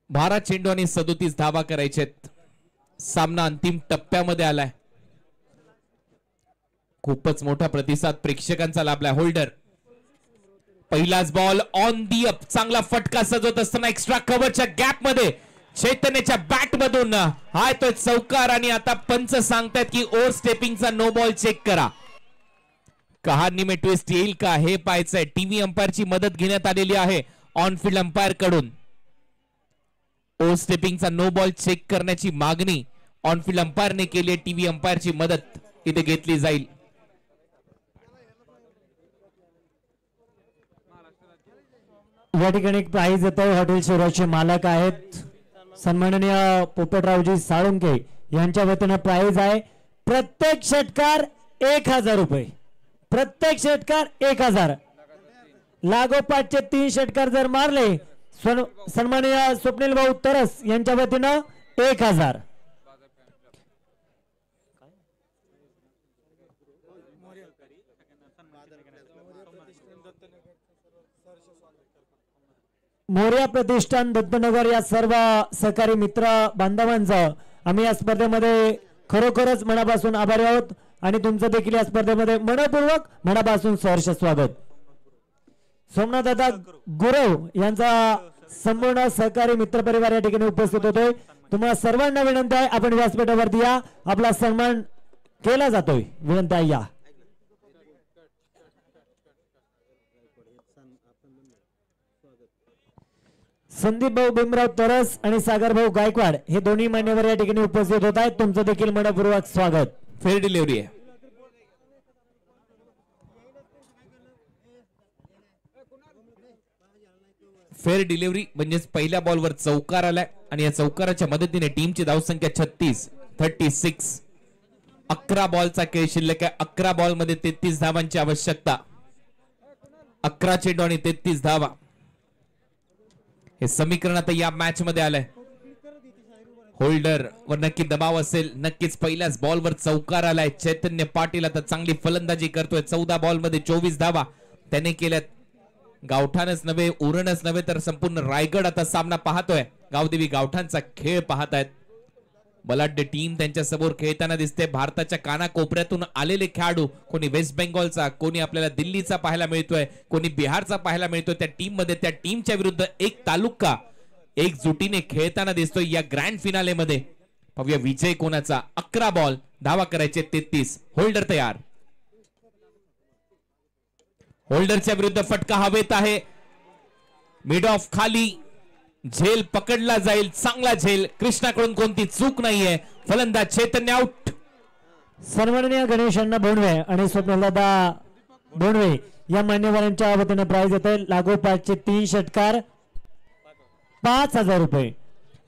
बारा चेंडू आणि 37 धावा करायचेत. सामना अंतिम टप्प्यामध्ये आलाय. खूपच मोठा प्रतिसाद प्रेक्षकांचा लाभलाय. होल्डर पहिलाच बॉल ऑन दी अप चांगला फटका सजवत असताना एक्स्ट्रा कव्हरच्या गॅप मध्ये चैतन्याच्या बॅट मधून हा तो चौकार आणि आता पंच सांगतायत की ओव्हर स्टेपिंगचा नो बॉल चेक करा. कहाणी में ट्विस्ट येईल का हे पाहायचंय. टीव्ही अंपायरची मदत घेण्यात आलेली आहे ऑन फील्ड अंपायर कडून. ओव्हर स्टेपिंगचा नो बॉल चेक करण्याची मागणी ऑन फील्ड अंपायरने केली आहे. टीव्ही अंपायरची मदत इथे घेतली जाईल. या ठिकाणी एक प्राइज येतोय. हॉटेल शिवराजचे मालक आहेत सन्माननीय पोपटरावजी साळुंके यांच्या वतीने प्राइज आहे प्रत्येक षटकार 1000 रुपये. प्रत्येक षटकार 1000. लागोपाठचे 3 षटकार जर मारले सन्माननीय स्वप्नील भाऊ तरस यांच्या वतीनं 1000. मोर्या प्रतिष्ठान दत्तनगर या सर्व सहकारी मित्र बांधवांचं आम्ही या स्पर्धेमध्ये खरोखरच मनापासून आभारी आहोत आणि तुमचं देखील या स्पर्धेमध्ये मनपूर्वक मनापासून सहर्ष स्वागत. सोमनाथ दादा गुरव यांचा संपूर्ण सहकारी मित्र परिवार या ठिकाणी उपस्थित होतोय. तुम्हाला सर्वांना विनंती आहे आपण व्यासपीठावरती या, आपला सन्मान केला जातोय. विनंती आहे या. संदीप भाऊ भीमराव तरस आणि सागर भाऊ गायकवाड हे दोन्ही मान्यवर या ठिकाणी उपस्थित होत आहेत. तुमचं देखील मनपूर्वक स्वागत. फेअर डिलिव्हरी आहे. फेअर डिलिव्हरी म्हणजेच पहिल्या बॉलवर चौकार आलाय आणि या चौकाराच्या मदतीने टीमची धावसंख्या 36. 11 बॉलचा खेळ शिल्लक आहे. 11 बॉल मध्ये 33 धावांची आवश्यकता. 11 चेंडू आणि 33 धावा हे समीकरण आता या मॅच मध्ये आलंय. होल्डर वर नक्की दबाव असेल. नक्कीच पहिल्याच बॉलवर चौकार आलाय. चैतन्य पाटील आता चांगली फलंदाजी करतोय. 14 बॉल मध्ये 24 धावा त्याने केल्यात. गावठाणच नव्हे, उरणच नव्हे तर संपूर्ण रायगड आता सामना पाहतोय. गावदेवी गावठाणचा खेळ पाहतायत. बलाढ्य टीम त्यांच्या समोर खेळताना दिसते. भारताच्या कानाकोपऱ्यातून आलेले खेळाडू, कोणी वेस्ट बेंगॉलचा, कोणी आपल्याला दिल्लीचा पाहायला मिळतोय, कोणी बिहारचा पाहायला मिळतोय. त्या टीम मध्ये त्या टीमच्या विरुद्ध एक तालुका एकजुटीने खेळताना दिसतोय या ग्रँड फिनाले मध्ये. पाहूया विजय कोणाचा. 11 बॉल, धावा करायचे 33. होल्डर तयार. होल्डरच्या विरुद्ध फटका हवेत आहे. मिड ऑफ खाली. झेल पकडला जाईल. चांगला झेल. कृष्णाकडून कोणती चूक नाहीये. फलंदाज चैतन्य आउट. सन्माननीय गणेश अण्णा बोंडवे आणि स्वप्नदादा बोंडवे या मान्यवरांच्या वतीने प्राइज येते. लागोपाठचे 3 षटकार 5000 रुपये.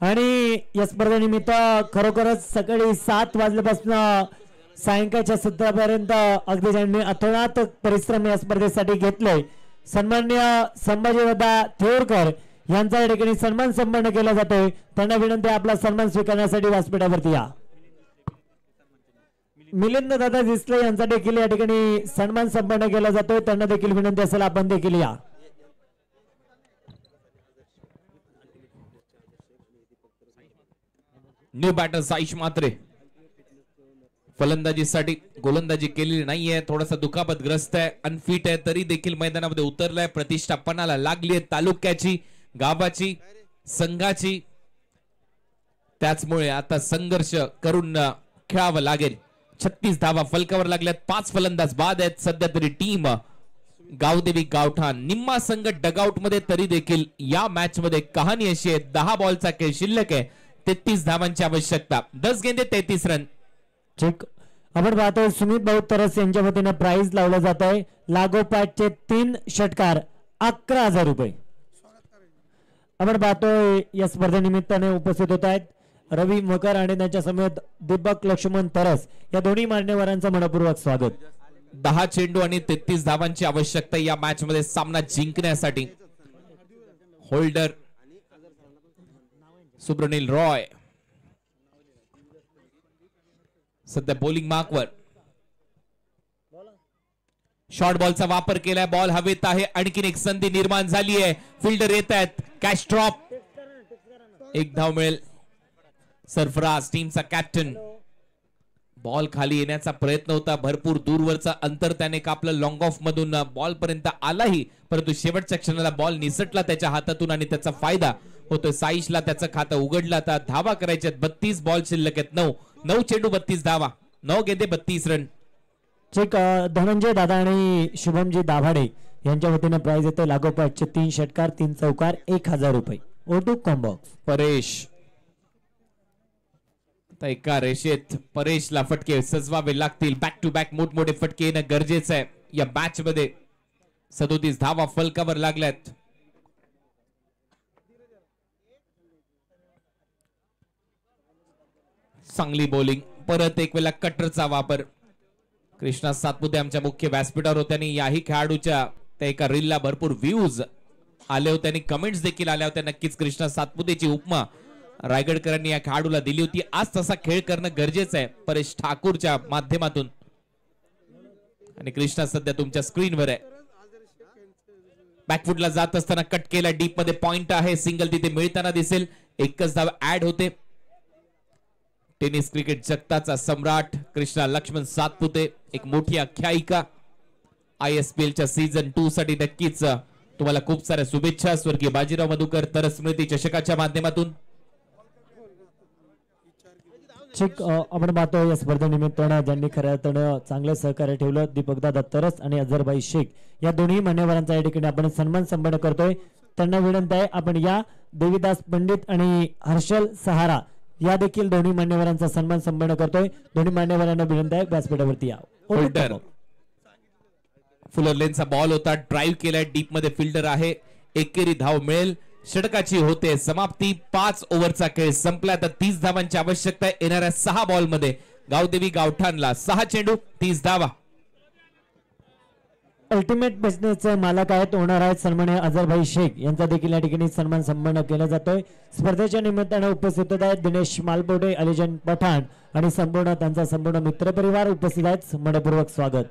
आणि या स्पर्धेनिमित्त खरोखरच सकाळी 7 वाजल्यापासून सायंकाळच्या 17 पर्यंत अगदी ज्यांनी अतोनात परिश्रम या स्पर्धेसाठी घेतले. सन्माननीय संभाजीदादा थेरकर यांचा या ठिकाणी सन्मान संपन्न केला जातोय. त्यांना विनंती आपला सन्मान स्वीकारण्यासाठी व्यासपीठावरती या. मिलिंद दादा दिसले यांचा देखील या ठिकाणी सन्मान संपन्न केला जातोय. त्यांना देखील विनंती असेल आपण देखील या. न्यू बॅटर साईश मात्रे फलंदाजीसाठी गोलंदाजी केलेली नाहीये. थोडासा दुखापतग्रस्त आहे. अनफिट आहे तरी देखील मैदानामध्ये उतरलाय. प्रतिष्ठा पणाला लागली आहे तालुक्याची, गावाची, संघाची. त्याचमुळे आता संघर्ष करून खेळावं लागेल. 36 धावा फलकावर लागल्यात. 5 फलंदाज बाद आहेत. सध्या तरी टीम गावदेवी गावठाण निम्मा संघ डगआउट मध्ये तरी देखील या मॅच मध्ये कहाणी अशी आहे. 10 बॉलचा खेळ शिल्लक आहे. 33 धावांची आवश्यकता. 10 गेंदे 33 रन. चेक आपण पाहतोय सुमित भाऊ तरस यांच्या वतीने प्राइज लावलं जात आहे. लागोपाठचे 3 षटकार 11000 रुपये. आपण पाहतोय या स्पर्धेनिमित्ताने उपस्थित होत आहेत रवी मकर आणि त्यांच्या समेत दीपक लक्ष्मण तरस या दोन्ही मान्यवरांचं मनपूर्वक स्वागत. 10 चेंडू आणि 33 धावांची आवश्यकता या मॅच मध्ये सामना जिंकण्यासाठी. होल्डर सुब्रनील रॉय सध्या बॉलिंग मार्कवर. शॉर्ट बॉलचा वापर केलाय. बॉल हवेत आहे. आणखीन एक संधी निर्माण झाली आहे. फिल्डर येत आहेत. Catch drop. 1 धाव मिळेल. सरफराज टीमचा कॅप्टन. बॉल खाली येण्याचा प्रयत्न होता. भरपूर दूरवरचा अंतर त्याने कापलं. लॉंग ऑफ मधून बॉल पर्यंत आलाही, परंतु शेवटच्या क्षणाला बॉल निसटला त्याच्या हातातून आणि त्याचा फायदा होतोय. साईशला त्याचं खातं उघडलं. आता धावा करायच्यात. 32 बॉल शिल्लक आहेत. 9 चेंडू 32 धावा. 9 गेंदे 32 रन. चेक धनंजय दादा आणि शुभमजी दाभाडे यांच्या वतीने प्राइज येते. लागोपाठचे 3 षटकार 3 चौकार 1000 रुपये. O two combox. परेश एका रेषेत परेशला फटके सजवावे लागतील. बॅक टू बॅक मोठमोठे फटके येणं गरजेचं आहे या मॅच मध्ये. 37 धावा फलकावर लागल्यात. चांगली बॉलिंग परत एक वेळा कटरचा वापर. कृष्णा सातपुते आमच्या मुख्य व्यासपीठावर होते आणि याही खेळाडूच्या त्या एका रीलला भरपूर व्ह्यूज आले होते आणि कमेंट्स देखील आल्या होत्या. नक्कीच कृष्णा सातपुतेची उपमा रायगडकरांनी या खेळाडूला दिली होती. आज तसा खेळ करणं गरजेचं आहे परेश ठाकूरच्या माध्यमातून. आणि कृष्णा सध्या तुमच्या स्क्रीनवर आहे. बॅकफुटला जात असताना कट केला, डीप मध्ये पॉइंट आहे, सिंगल तिथे मिळताना दिसेल. एकच धाव ऍड होते. टेनिस क्रिकेट जगताचा सम्राट कृष्णा लक्ष्मण सातपुते, एक मोठी आख्यायिका. ISPL च्या सीझन 2 साठी नक्कीच तुम्हाला खूप साऱ्या शुभेच्छा. स्वर्गीय बाजीराव मधुकर तर स्मृती चषकाच्या माध्यमातून. आपण पाहतो या स्पर्धेनिमित्तानं ज्यांनी खऱ्या अर्थानं चांगलं सहकार्य ठेवलं, दीपकदादा तरस आणि अझरभाई शेख या दोन्ही मान्यवरांचा या ठिकाणी आपण सन्मान संपन्न करतोय. त्यांना विनंती आहे आपण या देवीदास पंडित आणि हर्षल सहारा या देखील दोन्ही मान्यवरांचा सन्मान संपन्न करतोय. दोन्ही मान्यवरांना विनंती आहे व्यासपीठावरती या. फिल्डर फुलर लेनचा बॉल होता, ड्राईव्ह केलाय, डीप मध्ये फिल्डर आहे. एकेरी धाव मिळेल, षटकाची होते समाप्ती. 5 ओव्हरचा खेळ संपला. तर 30 धावांची आवश्यकता आहे येणाऱ्या 6 बॉल मध्ये. गावदेवी गावठाणला 6 चेंडू 30 धावा. अल्टिमेट बिझनेसचे मालक आहेत, ओनर आहेत सन्माननीय अझरभाई शेख यांचा देखील या ठिकाणी सन्मान संपन्न केला जातोय. स्पर्धेच्या निमित्ताने उपस्थित आहेत दिनेश मालपोटे, अलिजन पठाण आणि संपूर्ण त्यांचा संपूर्ण मित्रपरिवार उपस्थित आहेत. मनपूर्वक स्वागत.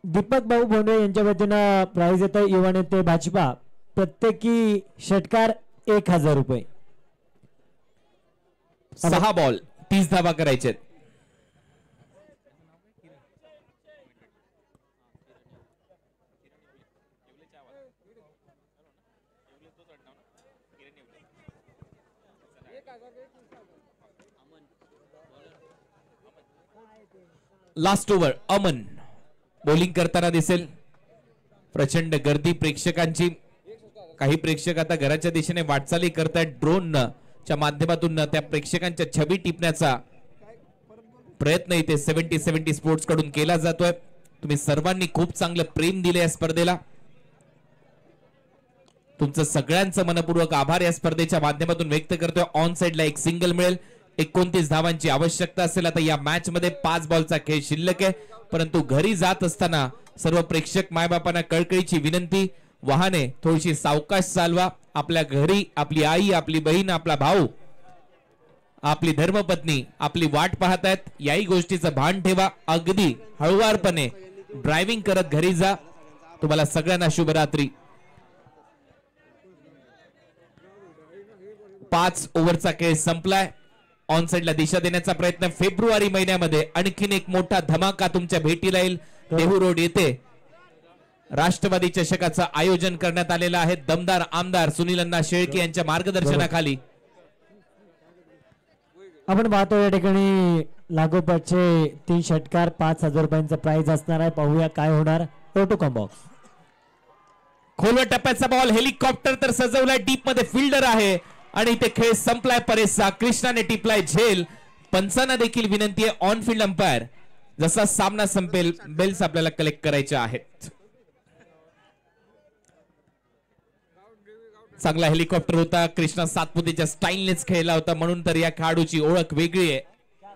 दीपक भाऊ भोंडवे यांच्या वतीनं प्राइज येतं युवा नेते भाजपा, प्रत्येकी षटकार 1000 रुपये. 6 बॉल 30 धावा करायचे. लास्ट ओव्हर अमन बॉलिंग करताना दिसेल. प्रचंड गर्दी प्रेक्षकांची. काही प्रेक्षक आता घराच्या दिशेने वाटचाली करतायत. ड्रोनच्या माध्यमातून त्या प्रेक्षकांच्या छबी टिपण्याचा प्रयत्न इथे 70 स्पोर्ट्स कडून केला जातोय. तुम्ही सर्वांनी खूप चांगलं प्रेम दिले या स्पर्धेला. तुमचं सगळ्यांचं मनपूर्वक आभार या स्पर्धेच्या माध्यमातून व्यक्त करतोय. ऑन साइडला एक सिंगल मिळेल. 29 धावांची आवश्यकता असेल. आता या मॅच मध्ये 5 बॉलचा खेळ शिल्लक आहे. परंतु घरी जात असताना सर्व प्रेक्षक मायबापांना कळकळीची विनंती, वाहने थोडीशी सावकाश चालवा. आपल्या घरी आपली आई, आपली बहीण, आपला भाऊ, आपली धर्मपत्नी आपली वाट पाहतायत. याही गोष्टीचं भान ठेवा. अगदी हळुवारपणे ड्रायव्हिंग करत घरी जा. तुम्हाला सगळ्यांना शुभरात्री. 5 ओव्हरचा खेळ संपलाय. ऑन साइडला दिशा देण्याचा प्रयत्न. फेब्रुवारी महिन्यामध्ये आणखीन एक मोठा धमाका तुमच्या भेटीला येईल. देहू रोड येथे राष्ट्रवादी चषकाचं आयोजन करण्यात आलेलं आहे. दमदार आमदार सुनील अण्णा शेळके यांच्या मार्गदर्शनाखाली. आपण पाहतो या ठिकाणी लागोपाठचे 3 षटकार 5000 रुपयांचा प्राइज असणार आहे. पाहूया काय होणार. Two com box. खोलवर टप्प्याचा बॉल हेलिकॉप्टर तर सजवलाय. डीप मध्ये फिल्डर आहे आणि इथे खेळ संपलाय. परेशचा कृष्णाने टिपलाय झेल. पंचांना देखील विनंती आहे ऑन फील्ड अंपायर जसा सामना संपेल बेल्स आपल्याला कलेक्ट करायचे आहेत. चांगला हेलिकॉप्टर होता. कृष्णा सातपुतेच्या स्टाईलनेच खेळला होता म्हणून तर या खेळाडूची ओळख वेगळी आहे.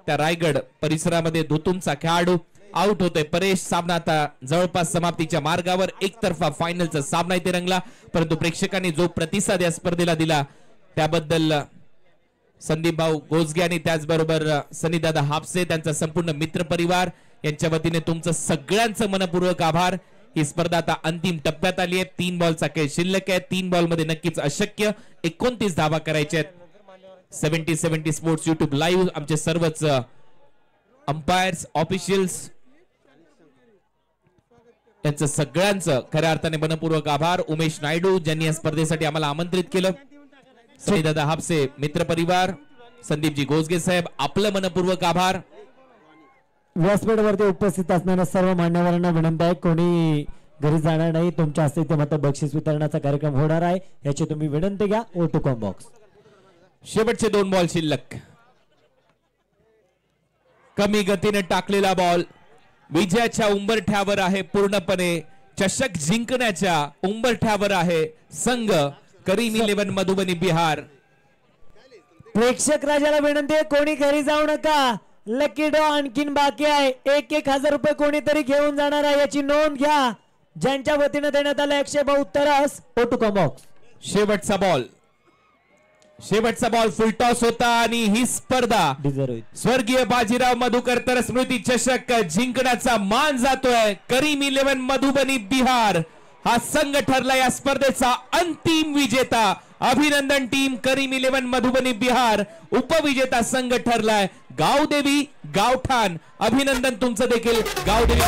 त्या रायगड परिसरामध्ये धुतुमचा खेळाडू आउट होतोय. परेश. सामना आता जवळपास समाप्तीच्या मार्गावर. एकतर्फा फायनलचा सामना इथे रंगला. परंतु प्रेक्षकांनी जो प्रतिसाद या स्पर्धेला दिला त्याबद्दल संदीप भाऊ गोजगे आणि त्याचबरोबर सनीदादा हापसे त्यांचा संपूर्ण मित्र परिवार यांच्या वतीने तुमचं सगळ्यांचं मनपूर्वक आभार. ही स्पर्धा आता अंतिम टप्प्यात आली आहे. 3 बॉलचा खेळ शिल्लक आहे. 3 बॉल मध्ये नक्कीच अशक्य 29 धावा करायच्या आहेत. 70 स्पोर्ट्स युट्यूब लाईव्ह आमचे सर्वच अंपायर्स ऑफिशियल्स यांचं सगळ्यांचं खऱ्या अर्थाने मनपूर्वक आभार. उमेश नायडू ज्यांनी या स्पर्धेसाठी आम्हाला आमंत्रित केलं. सनीदादा हापसे मित्र परिवार, संदीपजी गोजगे साहेब आपलं मनपूर्वक आभार. व्यासपीठावरती उपस्थित असणाऱ्या सर्व मान्यवरांना विनंती आहे कोणी घरी जाणार नाही. तुमच्या हस्ते इथे मात्र बक्षीस वितरणाचा कार्यक्रम होणार आहे याची तुम्ही विनंती घ्या. Two com box. शेवटचे 2 बॉल शिल्लक. कमी गतीने टाकलेला बॉल विजयाच्या उंबरठ्यावर आहे. पूर्णपणे चषक जिंकण्याच्या उंबरठ्यावर आहे संघ करीम 11 मधुबनी बिहार. प्रेक्षक राजाला विनंती आहे, कोणी घरी जाऊ नका. लकी ड्रॉ आणखीन बाकी आहे. 1,000 रुपये कोणीतरी घेऊन जाणार आहे याची नोंद घ्या. ज्यांच्या वतीने देण्यात आलं 172 रस ओटू कॉम्बॉक्स. शेवटचा बॉल फुलटॉस होता आणि ही स्पर्धा स्वर्गीय बाजीराव मधुकर तर स्मृती चषक जिंकण्याचा मान जातोय. करीम 11 मधुबनी बिहार हा संघ ठरला या स्पर्धेचा अंतिम विजेता. अभिनंदन टीम करीम 11 मधुबनी बिहार उपविजेता संघ ठरलाय. गावदेवी गावठाण अभिनंदन तुमचं देखील. गावदेवी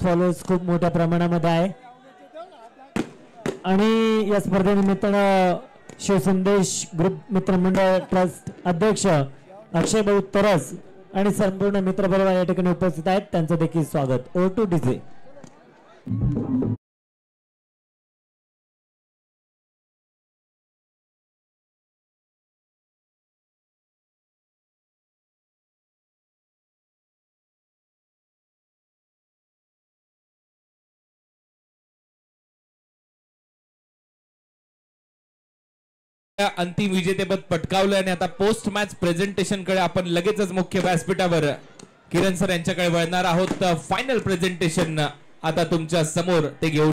फॉलोअर्स खूप मोठ्या प्रमाणामध्ये आहे आणि या स्पर्धेनिमित्तानं शिवसंदेश ग्रुप मित्रमंडळ ट्रस्ट अध्यक्ष अक्षय भाऊ तरस आणि संपूर्ण मित्रपरिवार या ठिकाणी उपस्थित आहेत. त्यांचं देखील स्वागत. O two DJ. अंतिम विजेतेपद पटकावलं आणि आता पोस्ट मॅच प्रेझेंटेशन कडे आपण लगेचच मुख्य व्यासपीठावर किरण सर यांच्याकडे वळणार आहोत. फायनल प्रेझेंटेशन आता तुमच्या समोर ते घेऊन